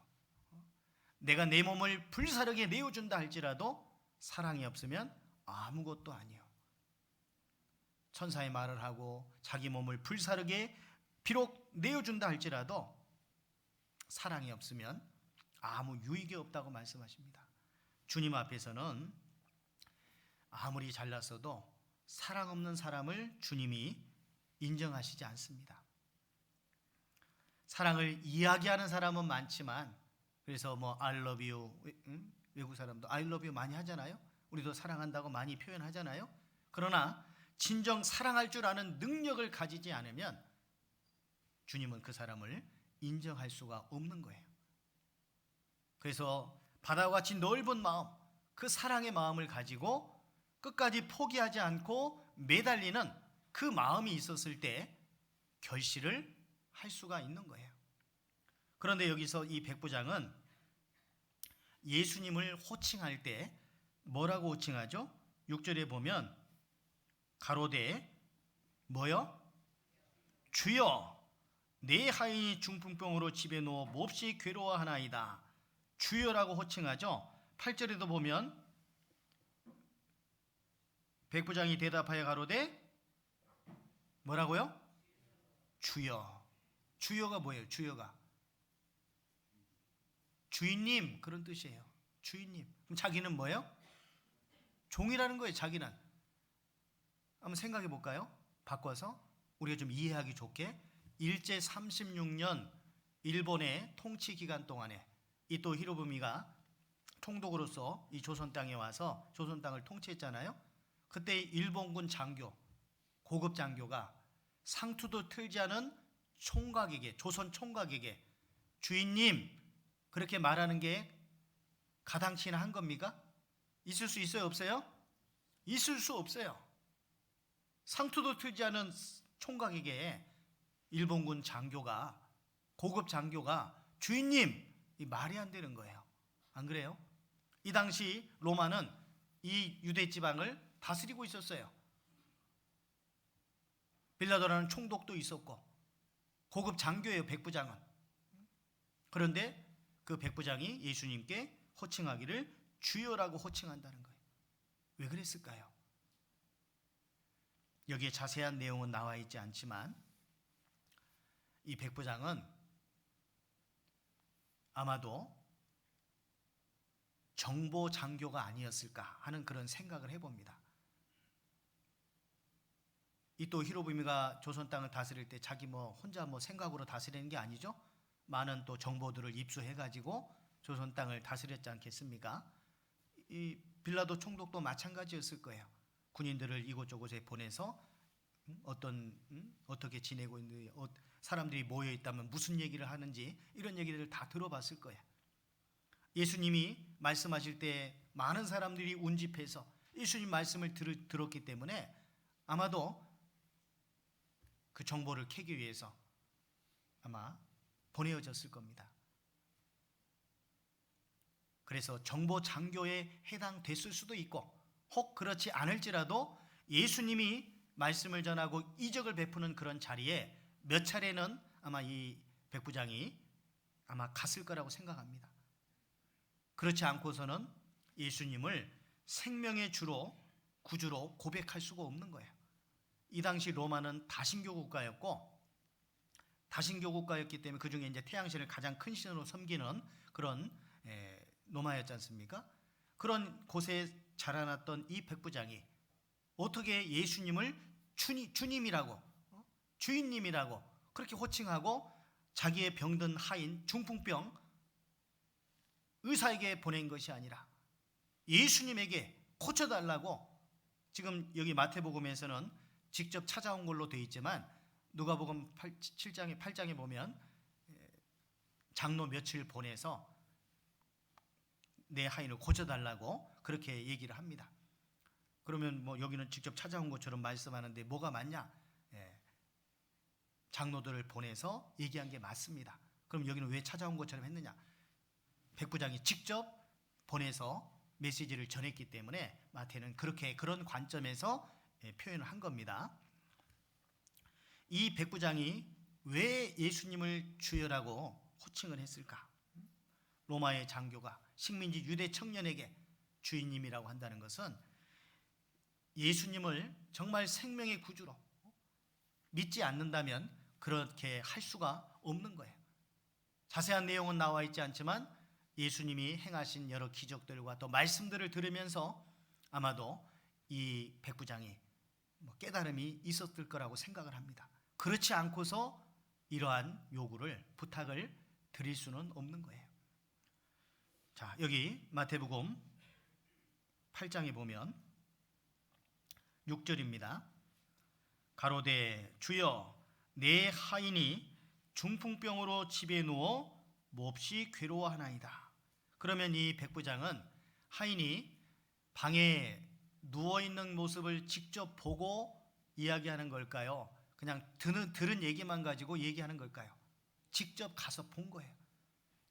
내가 내 몸을 불사르게 내어준다 할지라도 사랑이 없으면 아무것도 아니에요. 천사의 말을 하고 자기 몸을 불사르게 비록 내어준다 할지라도 사랑이 없으면 아무 유익이 없다고 말씀하십니다. 주님 앞에서는 아무리 잘났어도 사랑 없는 사람을 주님이 인정하시지 않습니다. 사랑을 이야기하는 사람은 많지만, 그래서 뭐 I love you, 외국 사람도 I love you 많이 하잖아요. 우리도 사랑한다고 많이 표현하잖아요. 그러나 진정 사랑할 줄 아는 능력을 가지지 않으면 주님은 그 사람을 인정할 수가 없는 거예요. 그래서 바다와 같이 넓은 마음, 그 사랑의 마음을 가지고 끝까지 포기하지 않고 매달리는 그 마음이 있었을 때 결실을 할 수가 있는 거예요. 그런데 여기서 이 백부장은 예수님을 호칭할 때 뭐라고 호칭하죠? 6절에 보면 가로되 뭐요? 주여, 내 하인이 중풍병으로 집에 누워 몹시 괴로워하나이다. 주여라고 호칭하죠. 8절에도 보면 백부장이 대답하여 가로되 뭐라고요? 주여. 주여가 뭐예요? 주여가 주인님, 그런 뜻이에요. 주인님. 그럼 자기는 뭐예요? 종이라는 거예요. 자기는. 한번 생각해 볼까요? 바꿔서 우리가 좀 이해하기 좋게, 일제 36년 일본의 통치 기간 동안에 이토 히로부미가 총독으로서 이 조선 땅에 와서 조선 땅을 통치했잖아요. 그때 일본군 장교, 고급 장교가 상투도 틀지 않은 총각에게, 조선 총각에게 주인님 그렇게 말하는 게 가당치나 한 겁니까? 있을 수 있어요? 없어요? 있을 수 없어요. 상투도 틀지 않은 총각에게 일본군 장교가, 고급 장교가 주인님, 이 말이 안 되는 거예요. 안 그래요? 이 당시 로마는 이 유대 지방을 다스리고 있었어요. 빌라도라는 총독도 있었고 고급 장교예요, 백부장은. 그런데 그 백부장이 예수님께 호칭하기를 주여라고 호칭한다는 거예요. 왜 그랬을까요? 여기에 자세한 내용은 나와 있지 않지만 이 백부장은 아마도 정보 장교가 아니었을까 하는 그런 생각을 해봅니다. 이토 히로부미가 조선 땅을 다스릴 때 자기 혼자 생각으로 다스리는 게 아니죠. 많은 또 정보들을 입수해가지고 조선 땅을 다스렸지 않겠습니까? 이 빌라도 총독도 마찬가지였을 거예요. 군인들을 이곳저곳에 보내서 어떻게 지내고 있는지, 사람들이 모여 있다면 무슨 얘기를 하는지 이런 얘기들을 다 들어봤을 거예요. 예수님이 말씀하실 때 많은 사람들이 운집해서 예수님 말씀을 들었기 때문에 아마도 그 정보를 캐기 위해서 아마 보내어졌을 겁니다. 그래서 정보 장교에 해당됐을 수도 있고, 혹 그렇지 않을지라도 예수님이 말씀을 전하고 이적을 베푸는 그런 자리에 몇 차례는 아마 이 백부장이 아마 갔을 거라고 생각합니다. 그렇지 않고서는 예수님을 생명의 주로, 구주로 고백할 수가 없는 거예요. 이 당시 로마는 다신교 국가였고, 다신교 국가였기 때문에 그 중에 이제 태양신을 가장 큰 신으로 섬기는 그런 로마였지 않습니까? 그런 곳에 자라났던 이 백부장이 어떻게 예수님을 주님이라고, 주인님이라고 그렇게 호칭하고 자기의 병든 하인, 중풍병 의사에게 보낸 것이 아니라 예수님에게 고쳐달라고, 지금 여기 마태복음에서는 직접 찾아온 걸로 되어 있지만 누가복음 8장에 보면 장로 며칠 보내서 내 하인을 고쳐달라고 그렇게 얘기를 합니다. 그러면 여기는 직접 찾아온 것처럼 말씀하는데 뭐가 맞냐? 장로들을 보내서 얘기한 게 맞습니다. 그럼 여기는 왜 찾아온 것처럼 했느냐? 백부장이 직접 보내서 메시지를 전했기 때문에 마태는 그런 관점에서 표현을 한 겁니다. 이 백부장이 왜 예수님을 주여라고 호칭을 했을까? 로마의 장교가 식민지 유대 청년에게 주인님이라고 한다는 것은 예수님을 정말 생명의 구주로 믿지 않는다면 그렇게 할 수가 없는 거예요. 자세한 내용은 나와 있지 않지만 예수님이 행하신 여러 기적들과 또 말씀들을 들으면서 아마도 이 백부장이 깨달음이 있었을 거라고 생각을 합니다. 그렇지 않고서 이러한 요구를, 부탁을 드릴 수는 없는 거예요. 자, 여기 마태복음 8장에 보면 6절입니다. 가로되 주여 내 하인이 중풍병으로 집에 누워 몹시 괴로워하나이다. 그러면 이 백부장은 하인이 방에 누워있는 모습을 직접 보고 이야기하는 걸까요? 그냥 들은 얘기만 가지고 얘기하는 걸까요? 직접 가서 본 거예요.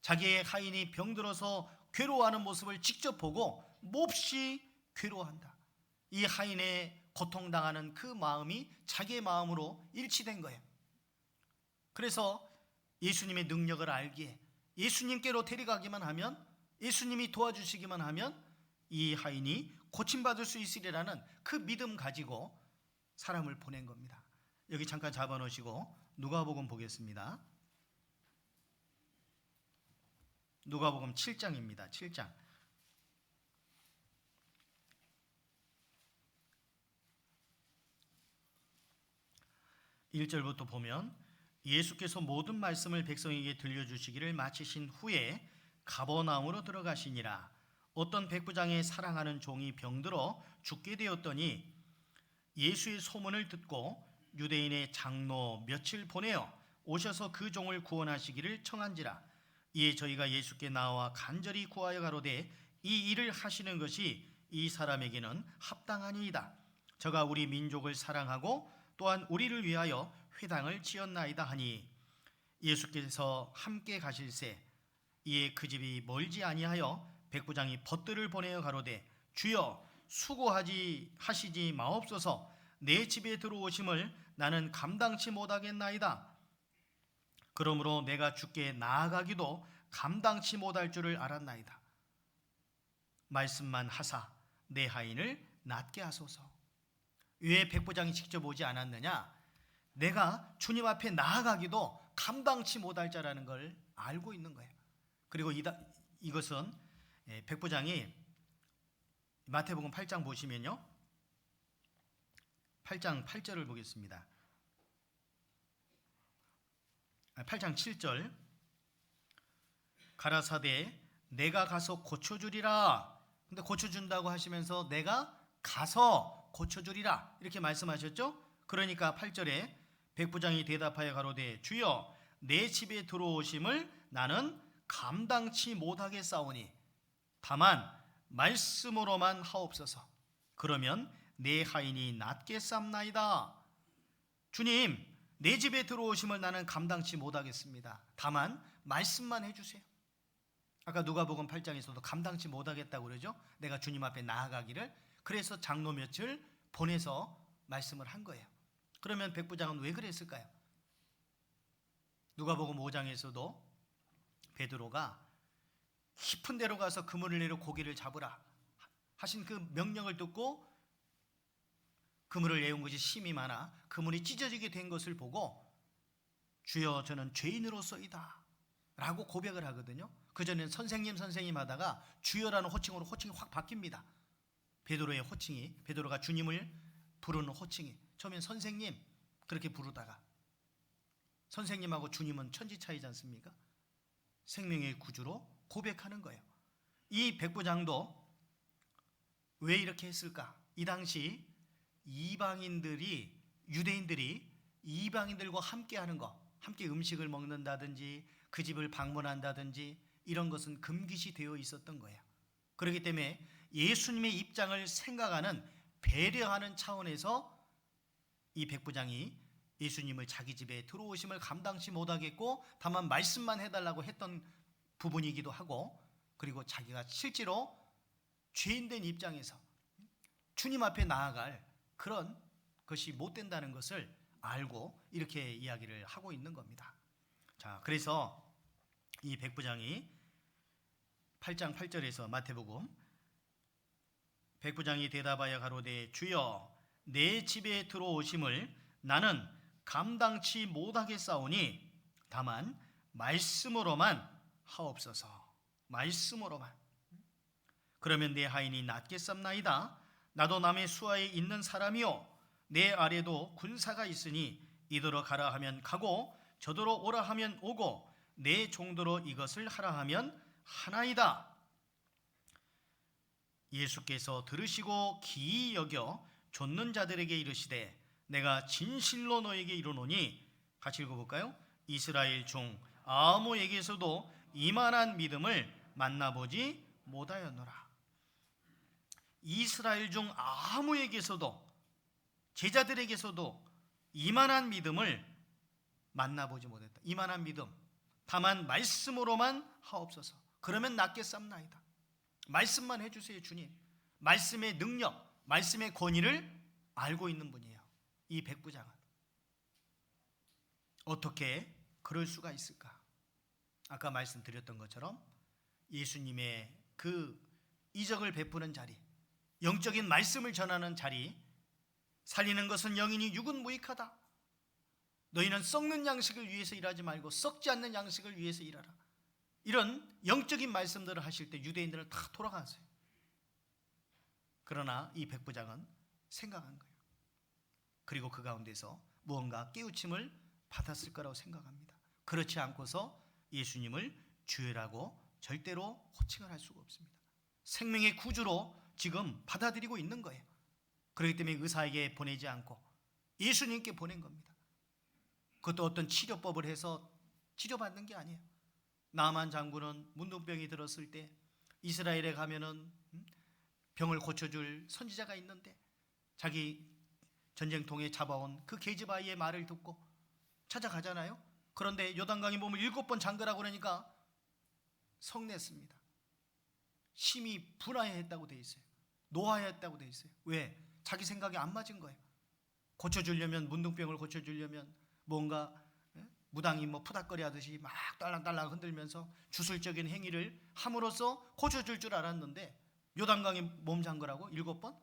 자기의 하인이 병들어서 괴로워하는 모습을 직접 보고 몹시 괴로워한다. 이 하인의 고통당하는 그 마음이 자기의 마음으로 일치된 거예요. 그래서 예수님의 능력을 알기에 예수님께로 데려가기만 하면, 예수님이 도와주시기만 하면 이 하인이 고침받을 수 있으리라는 그 믿음 가지고 사람을 보낸 겁니다. 여기 잠깐 잡아놓으시고 누가복음 보겠습니다. 누가복음 7장입니다. 7장. 1절부터 보면 예수께서 모든 말씀을 백성에게 들려주시기를 마치신 후에 가버나움으로 들어가시니라. 어떤 백부장의 사랑하는 종이 병들어 죽게 되었더니 예수의 소문을 듣고 유대인의 장로 며칠 보내어 오셔서 그 종을 구원하시기를 청한지라. 이에 저희가 예수께 나와 간절히 구하여 가로되 이 일을 하시는 것이 이 사람에게는 합당하니이다. 저가 우리 민족을 사랑하고 또한 우리를 위하여 회당을 지었나이다 하니, 예수께서 함께 가실새 이에 그 집이 멀지 아니하여 백부장이 벗들을 보내어 가로되 주여 수고하시지 마옵소서. 내 집에 들어오심을 나는 감당치 못하겠나이다. 그러므로 내가 주께 나아가기도 감당치 못할 줄을 알았나이다. 말씀만 하사 내 하인을 낫게 하소서. 왜 백부장이 직접 오지 않았느냐? 내가 주님 앞에 나아가기도 감당치 못할 자라는 걸 알고 있는 거예요. 그리고 이것은 백부장이 마태복음 8장 보시면요, 8장 8절을 보겠습니다. 8장 7절. 가라사대 내가 가서 고쳐주리라. 근데 고쳐준다고 하시면서 내가 가서 고쳐주리라 이렇게 말씀하셨죠. 그러니까 8절에 백부장이 대답하여 가로되 주여 내 집에 들어오심을 나는 감당치 못하겠사오니 다만 말씀으로만 하옵소서. 그러면 내 하인이 낫겠삼나이다. 주님, 내 집에 들어오심을 나는 감당치 못하겠습니다. 다만 말씀만 해주세요. 아까 누가복음 8장에서도 감당치 못하겠다고 그러죠. 내가 주님 앞에 나아가기를. 그래서 장로 며칠 보내서 말씀을 한 거예요. 그러면 백부장은 왜 그랬을까요? 누가복음 5장에서도 베드로가 깊은 데로 가서 그물을 내려 고기를 잡으라 하신 그 명령을 듣고 그물을 내온 것이 심이 많아 그물이 찢어지게 된 것을 보고 주여 저는 죄인으로서이다 라고 고백을 하거든요. 그전엔 선생님 하다가 주여라는 호칭으로 호칭이 확 바뀝니다. 베드로의 호칭이, 베드로가 주님을 부르는 호칭이 처음엔 선생님 그렇게 부르다가 선생님하고 주님은 천지 차이지 않습니까? 생명의 구주로 고백하는 거예요. 이 백부장도 왜 이렇게 했을까? 이 당시 이방인들이, 유대인들이 이방인들과 함께 하는 거, 함께 음식을 먹는다든지 그 집을 방문한다든지 이런 것은 금기시 되어 있었던 거예요. 그렇기 때문에 예수님의 입장을 생각하는, 배려하는 차원에서 이 백부장이 예수님을 자기 집에 들어오심을 감당치 못하겠고 다만 말씀만 해달라고 했던 부분이기도 하고, 그리고 자기가 실제로 죄인된 입장에서 주님 앞에 나아갈 그런 것이 못 된다는 것을 알고 이렇게 이야기를 하고 있는 겁니다. 자, 그래서 이 백부장이 8장 8절에서 마태복음 백부장이 대답하여 가로되 주여 내 집에 들어오심을 나는 감당치 못하겠사오니 다만 말씀으로만 하옵소서. 말씀으로만. 그러면 내 하인이 낫겠삼나이다. 나도 남의 수하에 있는 사람이요 내 아래도 군사가 있으니 이더러 가라 하면 가고 저더러 오라 하면 오고 내 종도로 이것을 하라 하면 하나이다. 예수께서 들으시고 기이 여겨 좇는 자들에게 이르시되 내가 진실로 너에게 이르노니, 같이 읽어볼까요? 이스라엘 중 아무에게서도 이만한 믿음을 만나보지 못하였노라. 이스라엘 중 아무에게서도, 제자들에게서도 이만한 믿음을 만나보지 못했다. 이만한 믿음, 다만 말씀으로만 하옵소서. 그러면 낫겠삼나이다. 말씀만 해주세요. 주님, 말씀의 능력, 말씀의 권위를 알고 있는 분이에요. 이 백부장은 어떻게 그럴 수가 있을까? 아까 말씀드렸던 것처럼 예수님의 그 이적을 베푸는 자리, 영적인 말씀을 전하는 자리, 살리는 것은 영이니 육은 무익하다. 너희는 썩는 양식을 위해서 일하지 말고 썩지 않는 양식을 위해서 일하라. 이런 영적인 말씀들을 하실 때 유대인들은 다 돌아갔어요. 그러나 이 백부장은 생각한 거예요. 그리고 그 가운데서 무언가 깨우침을 받았을 거라고 생각합니다. 그렇지 않고서 예수님을 주여라고 절대로 호칭을 할 수가 없습니다. 생명의 구주로 지금 받아들이고 있는 거예요. 그렇기 때문에 의사에게 보내지 않고 예수님께 보낸 겁니다. 그것도 어떤 치료법을 해서 치료받는 게 아니에요. 나만 장군은 문둥병이 들었을 때 이스라엘에 가면은 병을 고쳐줄 선지자가 있는데 자기 전쟁통에 잡아온 그 게즈바이의 말을 듣고 찾아가잖아요. 그런데 요단강에 몸을 7번 잠그라고 그러니까 성냈습니다. 심히 분하했다고 돼 있어요. 노하였다고 돼 있어요. 왜? 자기 생각이 안 맞은 거예요. 고쳐주려면, 문둥병을 고쳐주려면 뭔가 무당이 푸닥거리 하듯이 막 딸랑딸랑 흔들면서 주술적인 행위를 함으로써 고쳐줄 줄 알았는데 요단강에 몸 잠그라고 7번?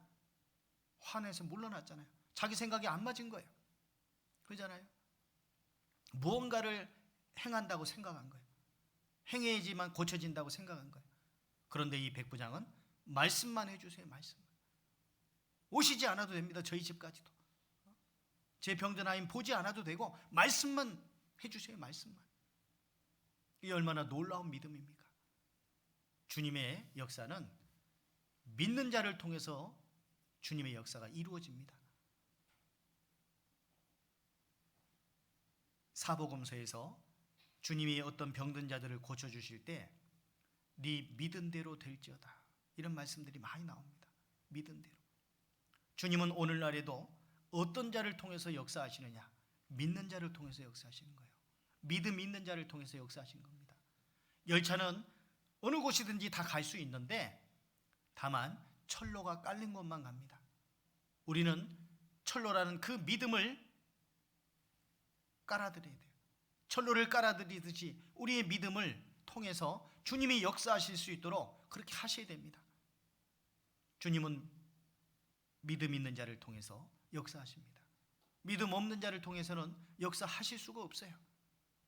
화내서 물러났잖아요. 자기 생각이 안 맞은 거예요. 그러잖아요. 무언가를 행한다고 생각한 거예요. 행해야지만 고쳐진다고 생각한 거예요. 그런데 이 백부장은 말씀만 해주세요. 말씀만. 오시지 않아도 됩니다. 저희 집까지도. 제 병든 아이 보지 않아도 되고 말씀만 해주세요. 말씀만. 이게 얼마나 놀라운 믿음입니까? 주님의 역사는 믿는 자를 통해서 주님의 역사가 이루어집니다. 사복음서에서 주님이 어떤 병든 자들을 고쳐주실 때 네 믿은 대로 될지어다, 이런 말씀들이 많이 나옵니다. 믿은 대로. 주님은 오늘날에도 어떤 자를 통해서 역사하시느냐? 믿는 자를 통해서 역사하시는 거예요. 믿음 있는 자를 통해서 역사하시는 겁니다. 열차는 어느 곳이든지 다 갈 수 있는데 다만 철로가 깔린 곳만 갑니다. 우리는 철로라는 그 믿음을 깔아드려야 돼요. 철로를 깔아드리듯이 우리의 믿음을 통해서 주님이 역사하실 수 있도록 그렇게 하셔야 됩니다. 주님은 믿음 있는 자를 통해서 역사하십니다. 믿음 없는 자를 통해서는 역사하실 수가 없어요.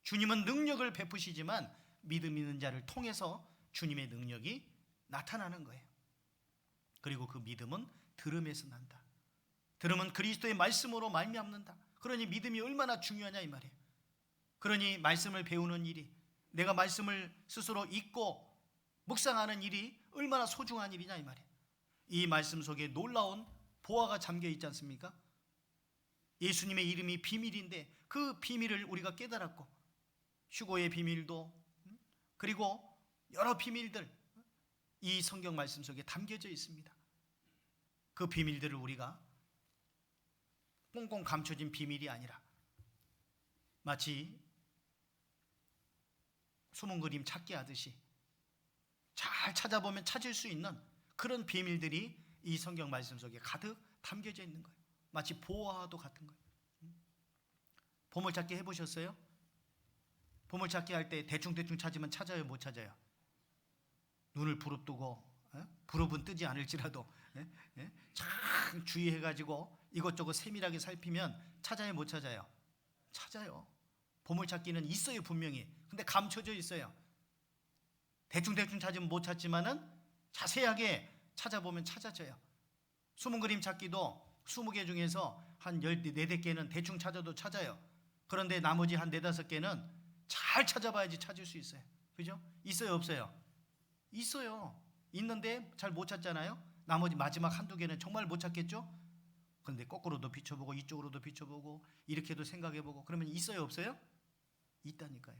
주님은 능력을 베푸시지만 믿음 있는 자를 통해서 주님의 능력이 나타나는 거예요. 그리고 그 믿음은 들음에서 난다. 들음은 그리스도의 말씀으로 말미암는다. 그러니 믿음이 얼마나 중요하냐 이 말이에요. 그러니 말씀을 배우는 일이, 내가 말씀을 스스로 읽고 묵상하는 일이 얼마나 소중한 일이냐 이 말이에요. 이 말씀 속에 놀라운 보화가 잠겨 있지 않습니까? 예수님의 이름이 비밀인데 그 비밀을 우리가 깨달았고, 휴고의 비밀도, 그리고 여러 비밀들, 이 성경 말씀 속에 담겨져 있습니다. 그 비밀들을 우리가 꽁꽁 감춰진 비밀이 아니라 마치 숨은 그림 찾기 하듯이 잘 찾아보면 찾을 수 있는 그런 비밀들이 이 성경 말씀 속에 가득 담겨져 있는 거예요. 마치 보화도 같은 거예요. 보물찾기 해보셨어요? 보물찾기 할 때 대충대충 찾으면 찾아요, 못 찾아요? 눈을 부릅뜨고 부릅은 뜨지 않을지라도 참 주의해가지고 이것저것 세밀하게 살피면 찾아요, 못 찾아요? 찾아요. 보물찾기는 있어요, 분명히. 근데 감춰져 있어요. 대충대충 찾으면 못 찾지만은 자세하게 찾아보면 찾아져요. 숨은 그림 찾기도 20개 중에서 한 14개는 대충 찾아도 찾아요. 그런데 나머지 한 4-5개는 잘 찾아봐야지 찾을 수 있어요. 그죠? 있어요, 없어요? 있어요. 있는데 잘 못 찾잖아요. 나머지 마지막 1-2개는 정말 못 찾겠죠? 그런데 거꾸로도 비춰보고 이쪽으로도 비춰보고 이렇게도 생각해보고 그러면 있어요, 없어요? 있다니까요.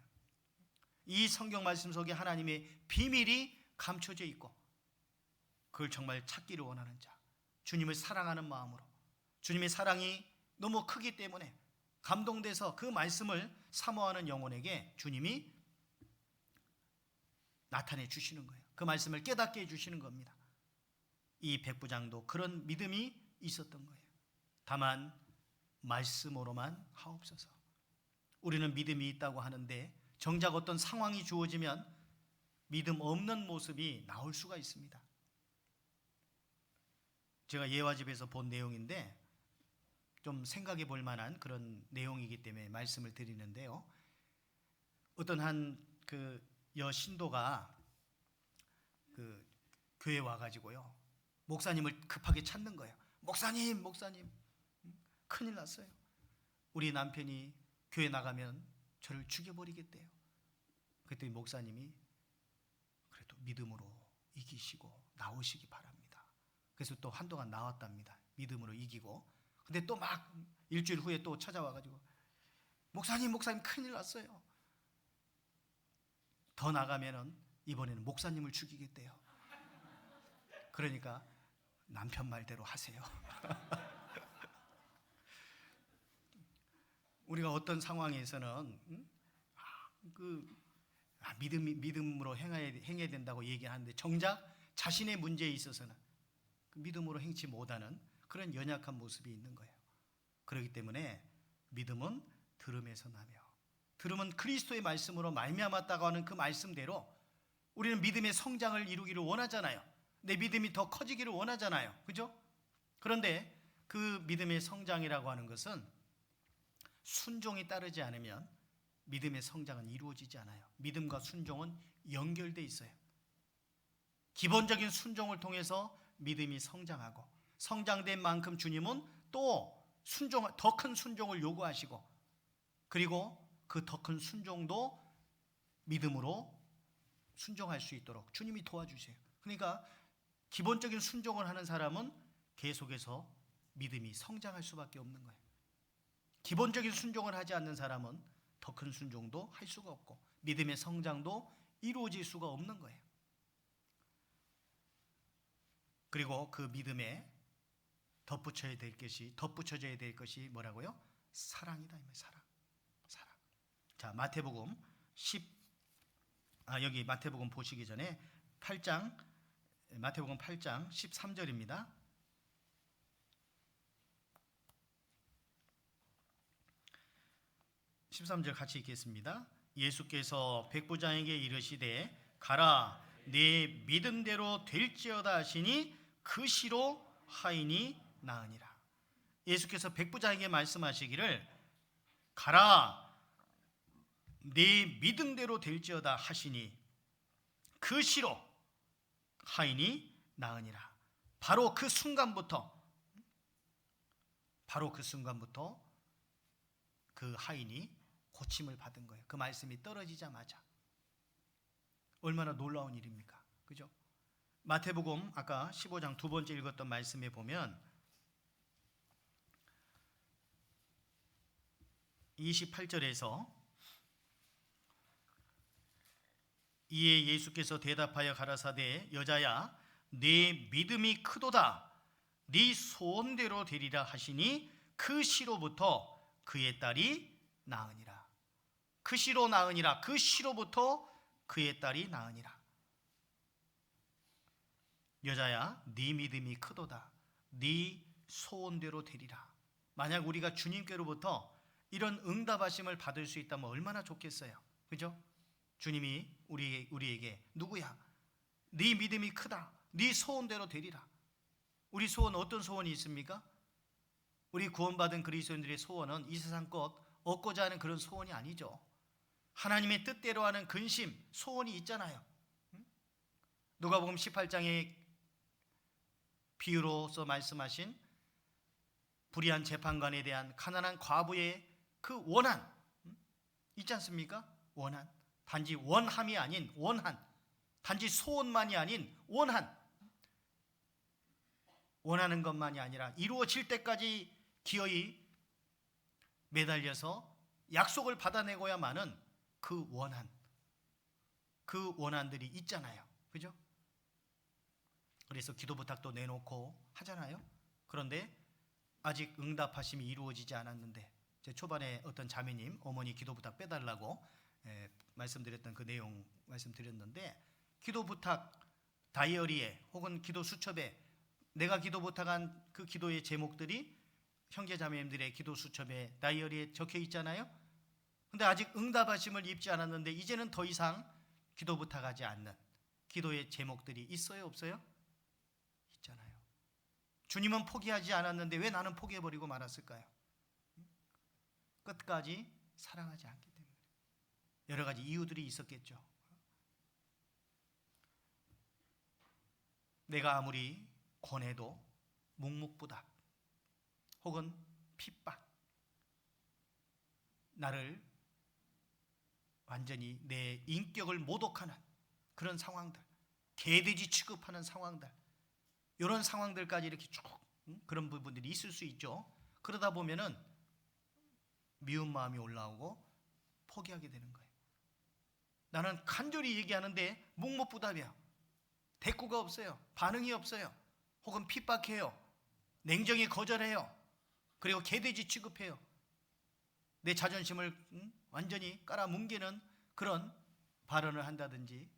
이 성경 말씀 속에 하나님의 비밀이 감춰져 있고 그걸 정말 찾기를 원하는 자, 주님을 사랑하는 마음으로, 주님의 사랑이 너무 크기 때문에 감동돼서 그 말씀을 사모하는 영혼에게 주님이 나타내 주시는 거예요. 그 말씀을 깨닫게 해주시는 겁니다. 이 백부장도 그런 믿음이 있었던 거예요. 다만 말씀으로만 하옵소서. 우리는 믿음이 있다고 하는데 정작 어떤 상황이 주어지면 믿음 없는 모습이 나올 수가 있습니다. 제가 예화집에서 본 내용인데 좀 생각해 볼 만한 그런 내용이기 때문에 말씀을 드리는데요. 어떤 한 그 여신도가 그 교회에 와가지고요, 목사님을 급하게 찾는 거예요. 목사님, 큰일 났어요. 우리 남편이 교회 나가면 저를 죽여버리겠대요. 그랬더니 목사님이 그래도 믿음으로 이기시고 나오시기 바랍니다. 그래서 또 한동안 나왔답니다. 믿음으로 이기고. 근데 또 막 일주일 후에 또 찾아와가지고 목사님 큰일 났어요. 더 나가면은 이번에는 목사님을 죽이겠대요. 그러니까 남편 말대로 하세요. 우리가 어떤 상황에서는 믿음으로 행해야 된다고 얘기하는데 정작 자신의 문제에 있어서는 그 믿음으로 행치 못하는 그런 연약한 모습이 있는 거예요. 그렇기 때문에 믿음은 들음에서 나며, 들음은 그리스도의 말씀으로 말미암았다고 하는 그 말씀대로 우리는 믿음의 성장을 이루기를 원하잖아요. 내 믿음이 더 커지기를 원하잖아요. 그죠? 그런데 그 믿음의 성장이라고 하는 것은 순종이 따르지 않으면 믿음의 성장은 이루어지지 않아요. 믿음과 순종은 연결되어 있어요. 기본적인 순종을 통해서 믿음이 성장하고, 성장된 만큼 주님은 또 더 큰 순종을 요구하시고, 그리고 그 더 큰 순종도 믿음으로 순종할 수 있도록 주님이 도와주세요. 그러니까 기본적인 순종을 하는 사람은 계속해서 믿음이 성장할 수밖에 없는 거예요. 기본적인 순종을 하지 않는 사람은 더 큰 순종도 할 수가 없고 믿음의 성장도 이루어질 수가 없는 거예요. 그리고 그 믿음에 덧붙여져야 될 것이 뭐라고요? 사랑이다. 사랑. 자, 마태복음 여기 마태복음 보시기 전에 마태복음 8장 13절입니다. 13절 같이 읽겠습니다. 예수께서 백부장에게 이르시되 가라, 네 믿음대로 될지어다 하시니 그 시로 하인이 나으니라. 예수께서 백부장에게 말씀하시기를 가라, 네 믿음대로 될지어다 하시니 그 시로 하인이 나으니라. 바로 그 순간부터 그 하인이 고침을 받은 거예요. 그 말씀이 떨어지자마자. 얼마나 놀라운 일입니까? 그죠? 마태복음 아까 15장 두 번째 읽었던 말씀에 보면 28절에서 이에 예수께서 대답하여 가라사대 여자야, 네 믿음이 크도다. 네 소원대로 되리라 하시니 그 시로부터 그의 딸이 나으니라. 그 시로 나으니라. 그 시로부터 그의 딸이 나으니라. 여자야, 네 믿음이 크도다. 네 소원대로 되리라. 만약 우리가 주님께로부터 이런 응답하심을 받을 수 있다면 얼마나 좋겠어요. 그죠? 주님이 우리에게 누구야? 네 믿음이 크다. 네 소원대로 되리라. 우리 소원 어떤 소원이 있습니까? 우리 구원받은 그리스도인들의 소원은 이 세상 것 얻고자 하는 그런 소원이 아니죠. 하나님의 뜻대로 하는 근심, 소원이 있잖아요. 누가복음 18장의 비유로서 말씀하신 불의한 재판관에 대한 가난한 과부의 그 원한 있지 않습니까? 원한. 단지 원함이 아닌 원한. 단지 소원만이 아닌 원한. 원하는 것만이 아니라 이루어질 때까지 기어이 매달려서 약속을 받아내고야만은 그 원한, 그 원한들이 있잖아요. 그죠? 그래서 기도 부탁도 내놓고 하잖아요. 그런데 아직 응답하심이 이루어지지 않았는데, 제 초반에 어떤 자매님 어머니 기도 부탁 빼달라고 말씀드렸던 그 내용 말씀드렸는데, 기도 부탁 다이어리에 혹은 기도 수첩에 내가 기도 부탁한 그 기도의 제목들이 형제 자매님들의 기도 수첩에 다이어리에 적혀 있잖아요. 근데 아직 응답하심을 입지 않았는데 이제는 더 이상 기도 부탁하지 않는 기도의 제목들이 있어요, 없어요? 있잖아요. 주님은 포기하지 않았는데 왜 나는 포기해버리고 말았을까요? 끝까지 사랑하지 않기 때문에. 여러 가지 이유들이 있었겠죠. 내가 아무리 권해도 묵묵부답 혹은 핍박, 나를 완전히 내 인격을 모독하는 그런 상황들, 개돼지 취급하는 상황들, 이런 상황들까지 이렇게 쭉 그런 부분들이 있을 수 있죠. 그러다 보면은 미운 마음이 올라오고 포기하게 되는 거예요. 나는 간절히 얘기하는데 묵묵부답이야. 대꾸가 없어요. 반응이 없어요. 혹은 핍박해요. 냉정히 거절해요. 그리고 개돼지 취급해요. 내 자존심을 완전히 깔아뭉개는 그런 발언을 한다든지,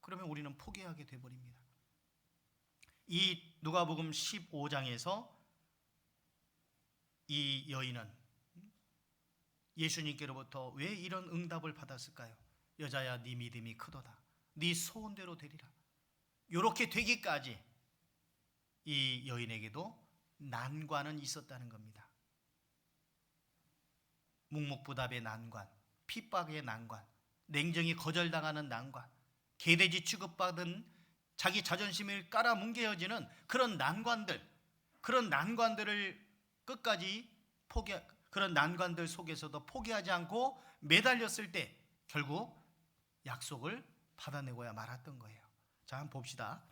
그러면 우리는 포기하게 돼버립니다. 이 누가복음 15장에서 이 여인은 예수님께로부터 왜 이런 응답을 받았을까요? 여자야, 네 믿음이 크도다. 네 소원대로 되리라. 이렇게 되기까지 이 여인에게도 난관은 있었다는 겁니다. 묵묵부답의 난관, 핍박의 난관, 냉정히 거절당하는 난관, 개돼지 취급받은 자기 자존심을 깔아뭉개어지는 그런 난관들을 끝까지 그런 난관들 속에서도 포기하지 않고 매달렸을 때 결국 약속을 받아내고야 말았던 거예요. 자, 한번 봅시다.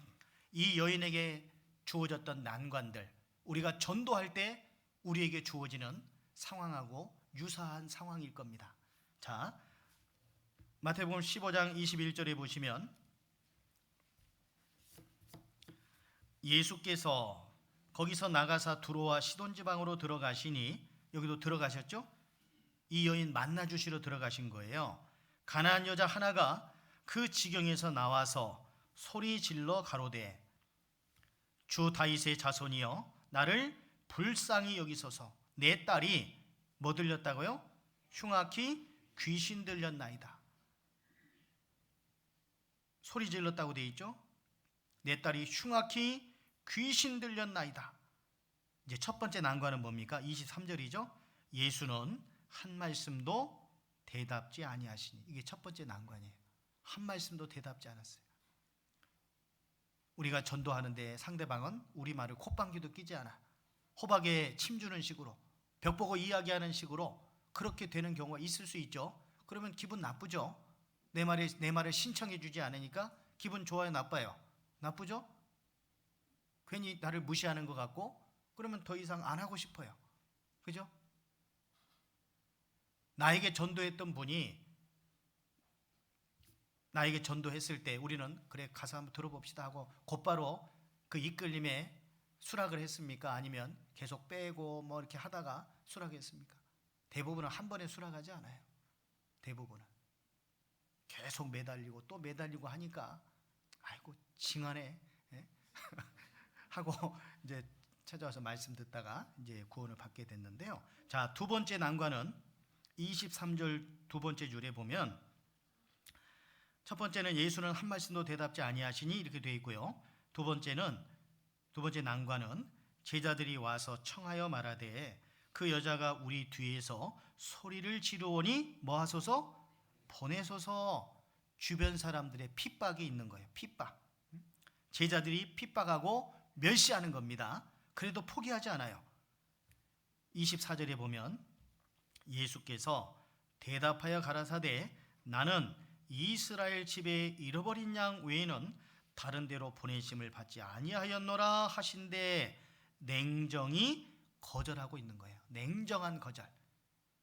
이 여인에게 주어졌던 난관들, 우리가 전도할 때 우리에게 주어지는 상황하고 유사한 상황일 겁니다. 자, 마태복음 15장 21절에 보시면 예수께서 거기서 나가사 두로와 시돈 지방으로 들어가시니, 여기도 들어가셨죠? 이 여인 만나 주시러 들어가신 거예요. 가나안 여자 하나가 그 지경에서 나와서 소리 질러 가로되 주 다윗의 자손이여 나를 불쌍히 여기소서. 내 딸이 뭐 들렸다고요? 흉악히 귀신 들렸나이다. 소리 질렀다고 돼 있죠? 내 딸이 흉악히 귀신 들렸나이다. 이제 첫 번째 난관은 뭡니까? 23절이죠. 예수는 한 말씀도 대답지 아니하시니. 이게 첫 번째 난관이에요. 한 말씀도 대답지 않았어요. 우리가 전도하는데 상대방은 우리 말을 콧방귀도 끼지 않아. 호박에 침 주는 식으로, 벽 보고 이야기하는 식으로 그렇게 되는 경우가 있을 수 있죠. 그러면 기분 나쁘죠. 내 말을 신청해 주지 않으니까 기분 좋아요, 나빠요? 나쁘죠? 괜히 나를 무시하는 것 같고, 그러면 더 이상 안 하고 싶어요. 그죠? 나에게 전도했던 분이 나에게 전도했을 때 우리는 그래 가서 한번 들어봅시다 하고 곧바로 그 이끌림에 수락을 했습니까? 아니면 계속 빼고 뭐 이렇게 하다가 수락했습니까? 대부분은 한 번에 수락하지 않아요. 대부분은 계속 매달리고 또 매달리고 하니까 아이고 징하네 하고 이제 찾아와서 말씀 듣다가 이제 구원을 받게 됐는데요. 자, 두 번째 난관은 23절 두 번째 줄에 보면 첫 번째는 예수는 한 말씀도 대답지 아니하시니 이렇게 되어 있고요. 두 번째 난관은 제자들이 와서 청하여 말하되 그 여자가 우리 뒤에서 소리를 지르오니 뭐 하소서? 보내소서. 주변 사람들의 핍박이 있는 거예요. 핍박. 제자들이 핍박하고 멸시하는 겁니다. 그래도 포기하지 않아요. 24절에 보면 예수께서 대답하여 가라사대 나는 이스라엘 집에 잃어버린 양 외에는 다른 데로 보내심을 받지 아니하였노라 하신데 냉정히 거절하고 있는 거예요. 냉정한 거절.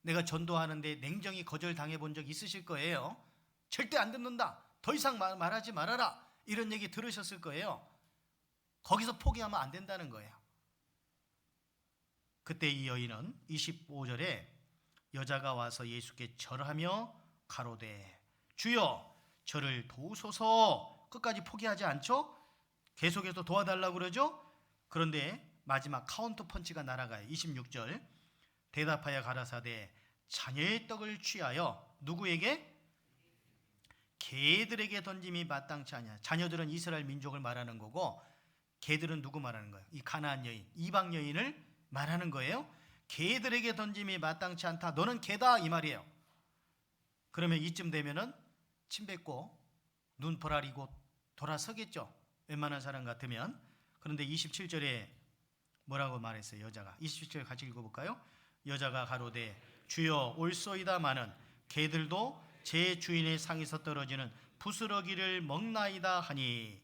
내가 전도하는데 냉정히 거절 당해본 적 있으실 거예요. 절대 안 듣는다. 더 이상 말하지 말아라. 이런 얘기 들으셨을 거예요. 거기서 포기하면 안 된다는 거예요. 그때 이 여인은 25절에 여자가 와서 예수께 절하며 가로되 주여 저를 도우소서. 끝까지 포기하지 않죠? 계속해서 도와달라고 그러죠? 그런데 마지막 카운터 펀치가 날아가요. 26절 대답하여 가라사대 자녀의 떡을 취하여 누구에게? 개들에게 던짐이 마땅치 아니야. 자녀들은 이스라엘 민족을 말하는 거고 개들은 누구 말하는 거예요? 이 가나안 여인, 이방 여인을 말하는 거예요. 개들에게 던짐이 마땅치 않다. 너는 개다 이 말이에요. 그러면 이쯤 되면은 침 뱉고 눈 보라리고 돌아서겠죠. 웬만한 사람 같으면. 그런데 27절에 뭐라고 말했어요? 여자가 27절 같이 읽어볼까요? 여자가 가로되 주여 올소이다마는 개들도 제 주인의 상에서 떨어지는 부스러기를 먹나이다 하니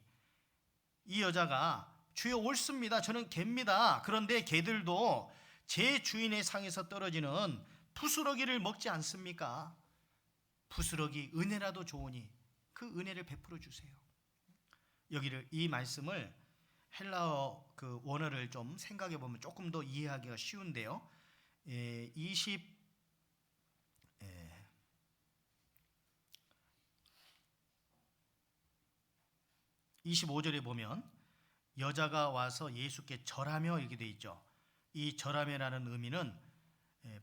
이 여자가 주여 옳습니다. 저는 개입니다. 그런데 개들도 제 주인의 상에서 떨어지는 부스러기를 먹지 않습니까? 부스러기 은혜라도 좋으니 그 은혜를 베풀어 주세요. 이 말씀을 헬라어 그 원어를 좀 생각해 보면 조금 더 이해하기가 쉬운데요. 25절에 보면 여자가 와서 예수께 절하며 이렇게 돼 있죠. 이 절하며라는 의미는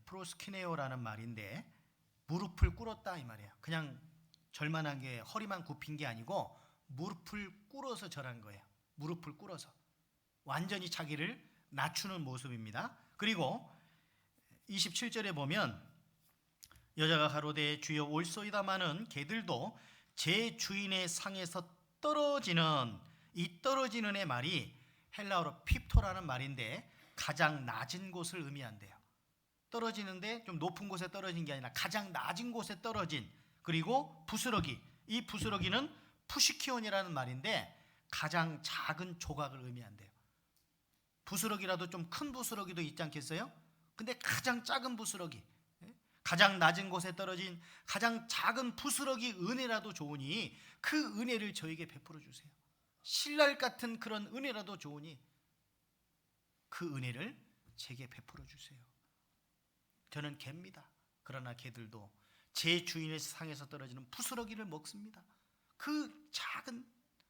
프로스키네오라는 말인데 무릎을 꿇었다 이 말이에요. 그냥 절만한 게 허리만 굽힌 게 아니고 무릎을 꿇어서 절한 거예요. 무릎을 꿇어서 완전히 자기를 낮추는 모습입니다. 그리고 27절에 보면 여자가 가로되 주여 올소이다마는 개들도 제 주인의 상에서 떨어지는 이 떨어지는의 말이 헬라어로 핍토라는 말인데 가장 낮은 곳을 의미한대요. 떨어지는데 좀 높은 곳에 떨어진 게 아니라 가장 낮은 곳에 떨어진. 그리고 부스러기, 이 부스러기는 푸시키온이라는 말인데 가장 작은 조각을 의미한대요. 부스러기라도 좀 큰 부스러기도 있지 않겠어요? 근데 가장 작은 부스러기, 가장 낮은 곳에 떨어진 가장 작은 부스러기 은혜라도 좋으니 그 은혜를 저에게 베풀어 주세요. 신랄 같은 그런 은혜라도 좋으니 그 은혜를 제게 베풀어 주세요. 저는 개입니다. 그러나 개들도 제 주인의 상에서 떨어지는 부스러기를 먹습니다. 그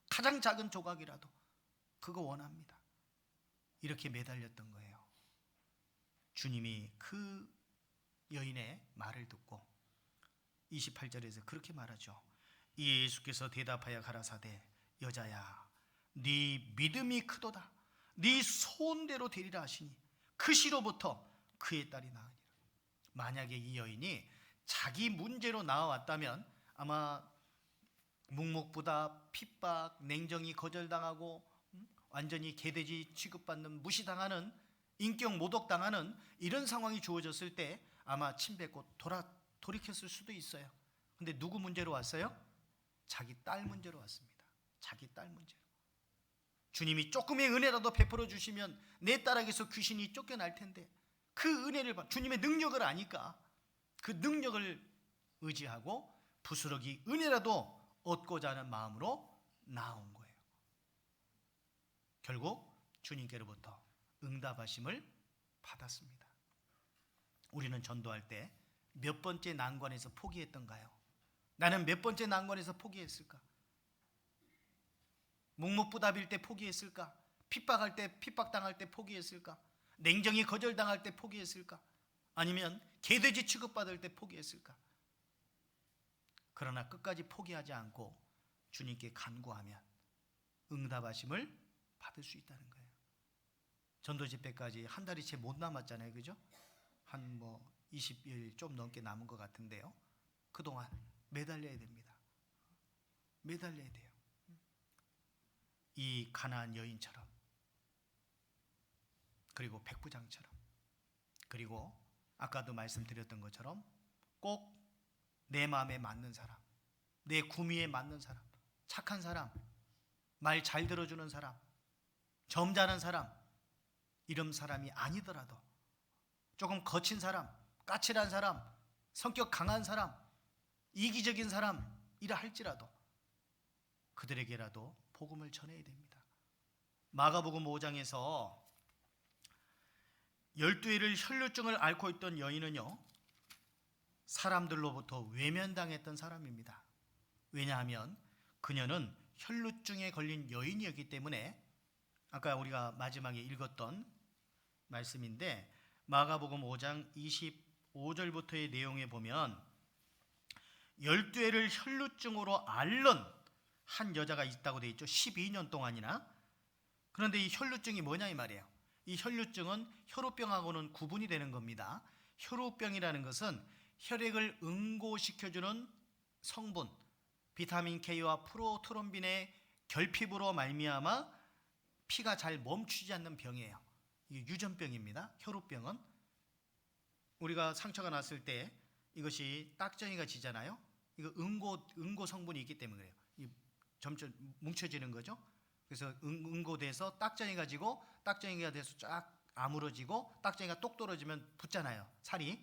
가장 작은 조각이라도 그거 원합니다. 이렇게 매달렸던 거예요. 주님이 그 여인의 말을 듣고 28절에서 그렇게 말하죠. 이에 예수께서 대답하여 가라사대 여자야 네 믿음이 크도다. 네 소원대로 되리라 하시니 그 시로부터 그의 딸이 나으니라. 만약에 이 여인이 자기 문제로 나와왔다면 아마 묵묵부답, 핍박, 냉정히 거절당하고 완전히 개돼지 취급받는 무시당하는 인격 모독당하는 이런 상황이 주어졌을 때 아마 침 뱉고 돌이켰을 수도 있어요. 근데 누구 문제로 왔어요? 자기 딸 문제로 왔습니다. 자기 딸 문제로. 주님이 조금의 은혜라도 베풀어 주시면 내 딸에게서 귀신이 쫓겨날 텐데 그 은혜를 주님의 능력을 아니까 그 능력을 의지하고 부스러기 은혜라도 얻고자 하는 마음으로 나온 거예요. 결국 주님께로부터 응답하심을 받았습니다. 우리는 전도할 때 몇 번째 난관에서 포기했던가요? 나는 몇 번째 난관에서 포기했을까? 묵묵부답일 때 포기했을까? 핍박당할 때 포기했을까? 냉정히 거절당할 때 포기했을까? 아니면 개돼지 취급받을 때 포기했을까? 그러나 끝까지 포기하지 않고 주님께 간구하면 응답하심을 받을 수 있다는 거예요. 전도 집회까지 한 달이 채 못 남았잖아요. 그죠? 한 20일 좀 넘게 남은 것 같은데요. 그동안 매달려야 됩니다. 매달려야 돼요. 이 가나안 여인처럼, 그리고 백부장처럼, 그리고 아까도 말씀드렸던 것처럼 꼭 내 마음에 맞는 사람, 내 구미에 맞는 사람, 착한 사람, 말 잘 들어주는 사람, 점잖은 사람, 이런 사람이 아니더라도 조금 거친 사람, 까칠한 사람, 성격 강한 사람, 이기적인 사람이라 할지라도 그들에게라도 복음을 전해야 됩니다. 마가복음 5장에서 12회를 혈루증을 앓고 있던 여인은요, 사람들로부터 외면당했던 사람입니다. 왜냐하면 그녀는 혈루증에 걸린 여인이었기 때문에, 아까 우리가 마지막에 읽었던 말씀인데 마가복음 5장 25절부터의 내용에 보면 12회를 혈루증으로 앓는 한 여자가 있다고 되어 있죠. 12년 동안이나. 그런데 이 혈루증이 뭐냐 이 말이에요. 이 혈루증은 혈우병하고는 구분이 되는 겁니다. 혈우병이라는 것은 혈액을 응고시켜주는 성분 비타민 K와 프로트롬빈의 결핍으로 말미암아 피가 잘 멈추지 않는 병이에요. 이게 유전병입니다. 혈우병은 우리가 상처가 났을 때 이것이 딱정이가 지잖아요. 이거 응고 성분이 있기 때문에 그래요. 이 점점 뭉쳐지는 거죠. 그래서 응고돼서 딱정이가 지고 딱정이가 돼서 쫙 아물어지고 딱정이가 똑 떨어지면 붙잖아요. 살이.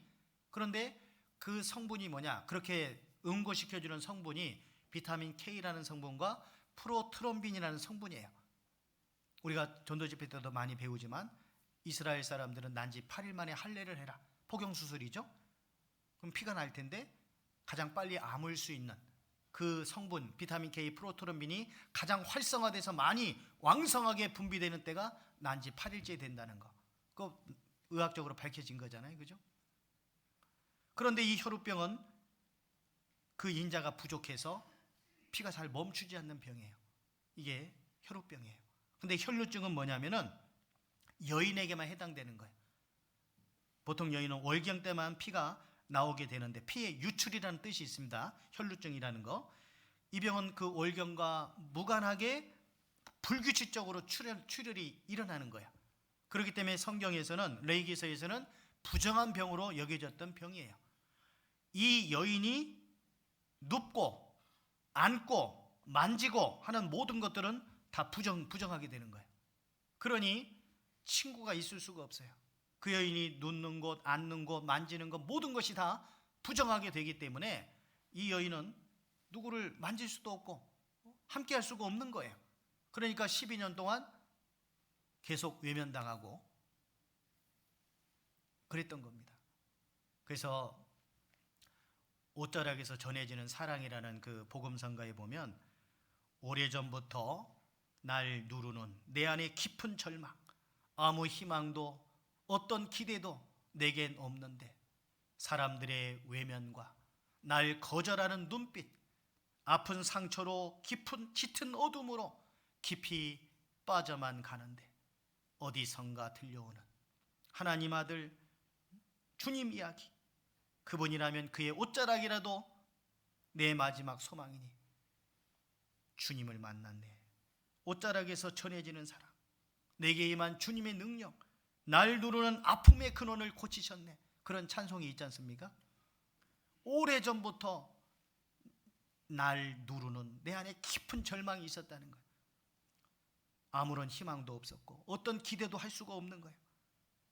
그런데 그 성분이 뭐냐? 그렇게 응고시켜주는 성분이 비타민 K라는 성분과 프로트롬빈이라는 성분이에요. 우리가 전도 집회 때도 많이 배우지만 이스라엘 사람들은 난지 8일 만에 할례를 해라. 포경수술이죠. 그럼 피가 날 텐데 가장 빨리 아물 수 있는 그 성분 비타민 K, 프로트롬빈이 가장 활성화돼서 많이 왕성하게 분비되는 때가 난지 8일째 된다는 거. 그거 의학적으로 밝혀진 거잖아요. 그죠? 그런데 이 혈우병은 그 인자가 부족해서 피가 잘 멈추지 않는 병이에요. 이게 혈우병이에요. 근데 혈루증은 뭐냐면은 여인에게만 해당되는 거예요. 보통 여인은 월경 때만 피가 나오게 되는데 피의 유출이라는 뜻이 있습니다. 혈루증이라는 거. 이 병은 그 월경과 무관하게 불규칙적으로 출혈이 일어나는 거예요. 그렇기 때문에 성경에서는 레위기서에서는 부정한 병으로 여겨졌던 병이에요. 이 여인이 눕고 앉고 만지고 하는 모든 것들은 다 부정하게 되는 거예요. 그러니 친구가 있을 수가 없어요. 그 여인이 눕는 곳, 앉는 곳, 만지는 것 모든 것이 다 부정하게 되기 때문에 이 여인은 누구를 만질 수도 없고 함께 할 수가 없는 거예요. 그러니까 12년 동안 계속 외면당하고 그랬던 겁니다. 그래서 옷자락에서 전해지는 사랑이라는 그 복음성가에 보면 오래전부터 날 누르는 내 안에 깊은 절망, 아무 희망도 어떤 기대도 내겐 없는데 사람들의 외면과 날 거절하는 눈빛, 아픈 상처로 깊은 짙은 어둠으로 깊이 빠져만 가는데 어디선가 들려오는 하나님 아들 주님 이야기, 그분이라면 그의 옷자락이라도 내 마지막 소망이니 주님을 만났네. 옷자락에서 전해지는 사랑, 내게 임한 주님의 능력, 날 누르는 아픔의 근원을 고치셨네. 그런 찬송이 있지 않습니까? 오래전부터 날 누르는 내 안에 깊은 절망이 있었다는 거예요. 아무런 희망도 없었고 어떤 기대도 할 수가 없는 거예요.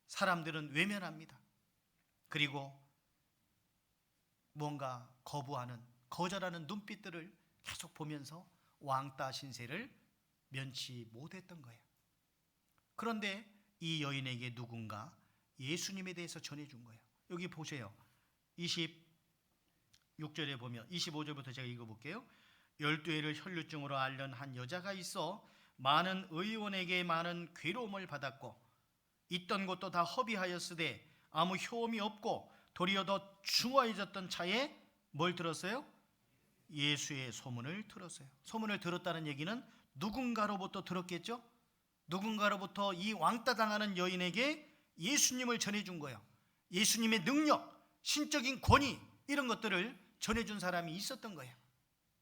사람들은 외면합니다. 그리고 뭔가 거부하는, 거절하는 눈빛들을 계속 보면서 왕따 신세를 면치 못했던 거예요. 그런데 이 여인에게 누군가 예수님에 대해서 전해준 거예요. 여기 보세요. 26절에 보면 25절부터 제가 읽어볼게요. 12회를 혈루증으로 앓는 한 여자가 있어 많은 의원에게 많은 괴로움을 받았고 있던 곳도 다 허비하였으되 아무 효험이 없고 도리어 더 중후해졌던 차에 뭘 들었어요? 예수의 소문을 들었어요. 소문을 들었다는 얘기는 누군가로부터 들었겠죠? 누군가로부터 이 왕따 당하는 여인에게 예수님을 전해준 거예요. 예수님의 능력, 신적인 권위 이런 것들을 전해준 사람이 있었던 거예요.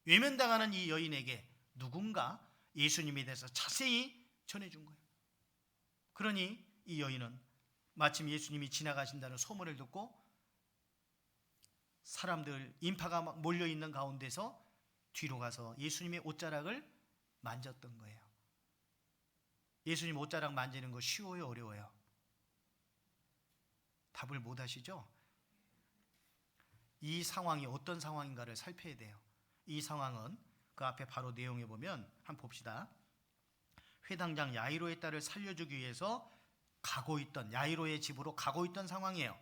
외면당하는 이 여인에게 누군가 예수님에 대해서 자세히 전해준 거예요. 그러니 이 여인은 마침 예수님이 지나가신다는 소문을 듣고 사람들 인파가 막 몰려있는 가운데서 뒤로 가서 예수님의 옷자락을 만졌던 거예요. 예수님 옷자락 만지는 거 쉬워요, 어려워요? 답을 못 하시죠? 이 상황이 어떤 상황인가를 살펴야 돼요. 이 상황은 그 앞에 바로 내용에 보면 한번 봅시다. 회당장 야이로의 딸을 살려주기 위해서 가고 있던, 야이로의 집으로 가고 있던 상황이에요.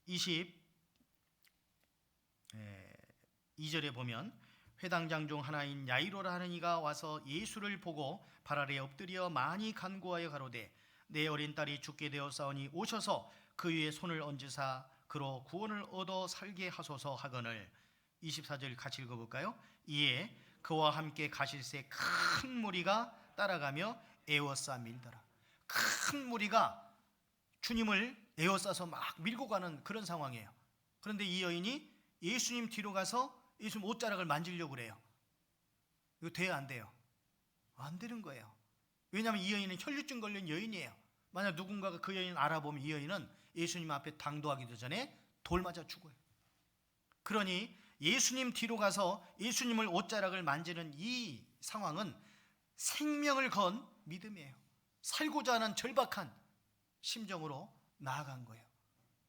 22절에 보면 회당장 중 하나인 야이로라 하는 이가 와서 예수를 보고 발 아래에 엎드려 많이 간구하여 가로되 내 어린 딸이 죽게 되었사오니 오셔서 그 위에 손을 얹으사 그로 구원을 얻어 살게 하소서 하거늘. 24절 같이 읽어볼까요? 이에 그와 함께 가실새 큰 무리가 따라가며 에워싸 밀더라. 큰 무리가 주님을 에워싸서 막 밀고 가는 그런 상황이에요. 그런데 이 여인이 예수님 뒤로 가서 예수님 옷자락을 만지려고 그래요. 이거 돼요, 안 돼요? 안 되는 거예요. 왜냐하면 이 여인은 혈류증 걸린 여인이에요. 만약 누군가가 그 여인을 알아보면 이 여인은 예수님 앞에 당도하기도 전에 돌 맞아 죽어요. 그러니 예수님 뒤로 가서 예수님을 옷자락을 만지는 이 상황은 생명을 건 믿음이에요. 살고자 하는 절박한 심정으로 나아간 거예요.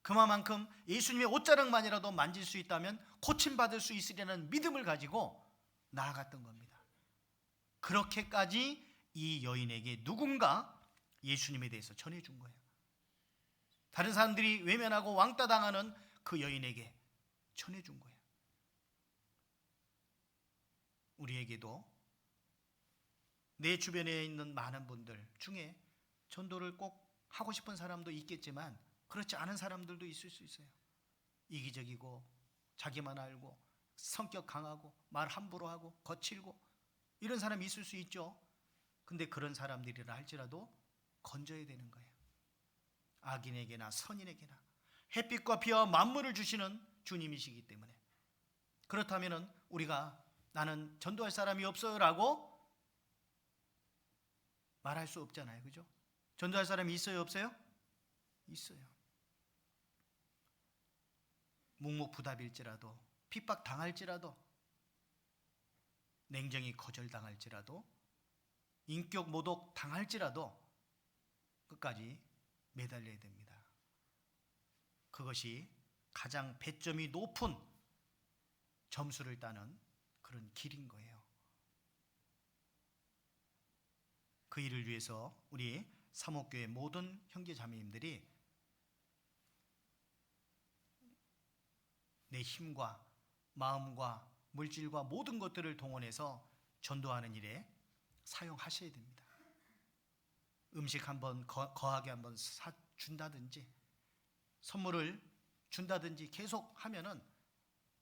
그만큼 예수님의 옷자락만이라도 만질 수 있다면 고침받을 수 있으리라는 믿음을 가지고 나아갔던 겁니다. 그렇게까지 이 여인에게 누군가 예수님에 대해서 전해준 거예요. 다른 사람들이 외면하고 왕따 당하는 그 여인에게 전해준 거예요. 우리에게도 내 주변에 있는 많은 분들 중에 전도를 꼭 하고 싶은 사람도 있겠지만 그렇지 않은 사람들도 있을 수 있어요. 이기적이고 자기만 알고 성격 강하고 말 함부로 하고 거칠고 이런 사람이 있을 수 있죠. 근데 그런 사람들이라 할지라도 건져야 되는 거예요. 악인에게나 선인에게나 햇빛과 비와 만물을 주시는 주님이시기 때문에. 그렇다면 우리가 나는 전도할 사람이 없어요 라고 말할 수 없잖아요. 그죠? 전도할 사람이 있어요, 없어요? 있어요. 묵묵부답일지라도 핍박당할지라도 냉정히 거절당할지라도 인격 모독 당할지라도 끝까지 매달려야 됩니다. 그것이 가장 배점이 높은 점수를 따는 그런 길인 거예요. 그 일을 위해서 우리 사목교회 모든 형제 자매님들이 내 힘과 마음과 물질과 모든 것들을 동원해서 전도하는 일에 사용하셔야 됩니다. 음식 한번 거하게 한번 준다든지 선물을 준다든지 계속 하면은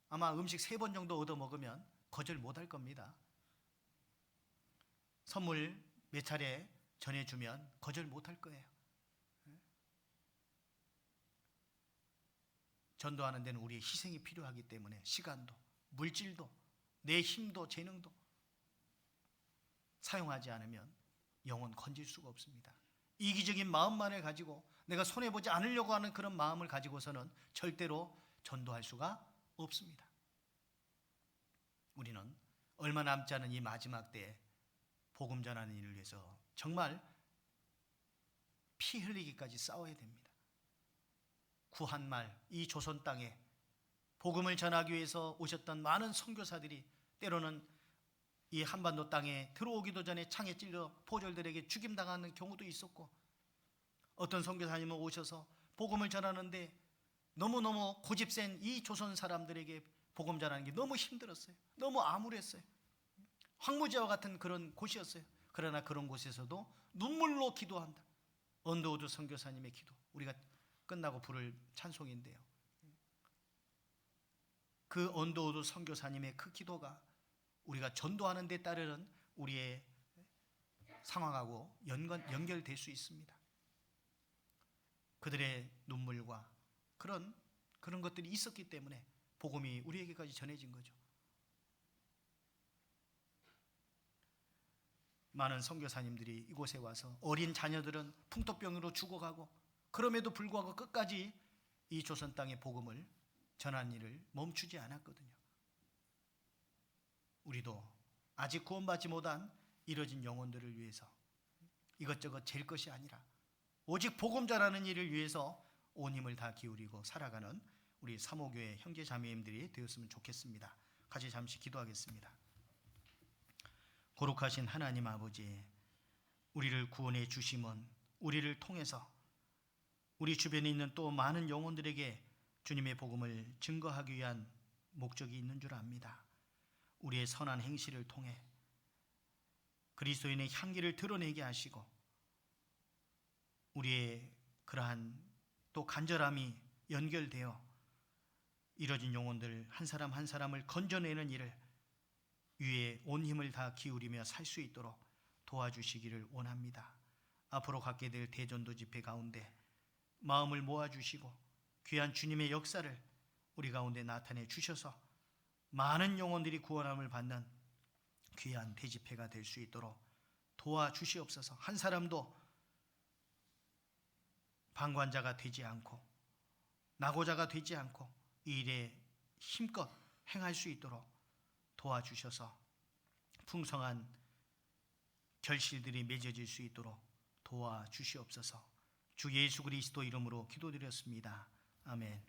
아마 음식 3번 정도 얻어 먹으면 거절 못할 겁니다. 선물 몇 차례 전해주면 거절 못할 거예요. 전도하는 데는 우리의 희생이 필요하기 때문에 시간도 물질도 내 힘도 재능도 사용하지 않으면 영혼 건질 수가 없습니다. 이기적인 마음만을 가지고 내가 손해보지 않으려고 하는 그런 마음을 가지고서는 절대로 전도할 수가 없습니다. 우리는 얼마 남지 않은 이 마지막 때에 복음 전하는 일을 위해서 정말 피 흘리기까지 싸워야 됩니다. 구한말 이 조선 땅에 복음을 전하기 위해서 오셨던 많은 선교사들이 때로는 이 한반도 땅에 들어오기도 전에 창에 찔려 포졸들에게 죽임당하는 경우도 있었고, 어떤 선교사님은 오셔서 복음을 전하는데 너무너무 고집센 이 조선 사람들에게 복음 전하는 게 너무 힘들었어요. 너무 암울했어요. 황무지와 같은 그런 곳이었어요. 그러나 그런 곳에서도 눈물로 기도한다. 언더우드 선교사님의 기도 우리가 끝나고 부를 찬송인데요. 그 언더우드 선교사님의 그 기도가 우리가 전도하는 데 따르는 우리의 상황하고 연결될 수 있습니다. 그들의 눈물과 그런 것들이 있었기 때문에 복음이 우리에게까지 전해진 거죠. 많은 선교사님들이 이곳에 와서 어린 자녀들은 풍토병으로 죽어가고 그럼에도 불구하고 끝까지 이 조선 땅의 복음을 전하는 일을 멈추지 않았거든요. 우리도 아직 구원받지 못한 이뤄진 영혼들을 위해서 이것저것 잴 것이 아니라 오직 복음 전하는 일을 위해서 온 힘을 다 기울이고 살아가는 우리 사모교회 형제 자매님들이 되었으면 좋겠습니다. 같이 잠시 기도하겠습니다. 거룩하신 하나님 아버지, 우리를 구원해 주심은 우리를 통해서 우리 주변에 있는 또 많은 영혼들에게 주님의 복음을 증거하기 위한 목적이 있는 줄 압니다. 우리의 선한 행실을 통해 그리스도인의 향기를 드러내게 하시고 우리의 그러한 또 간절함이 연결되어 이뤄진 영혼들 한 사람 한 사람을 건져내는 일을 위에 온 힘을 다 기울이며 살 수 있도록 도와주시기를 원합니다. 앞으로 갖게 될 대전도 집회 가운데 마음을 모아주시고 귀한 주님의 역사를 우리 가운데 나타내 주셔서 많은 영혼들이 구원함을 받는 귀한 대집회가 될 수 있도록 도와주시옵소서. 한 사람도 방관자가 되지 않고 낙오자가 되지 않고 이 일에 힘껏 행할 수 있도록 도와주셔서 풍성한 결실들이 맺어질 수 있도록 도와주시옵소서. 주 예수 그리스도 이름으로 기도드렸습니다. 아멘.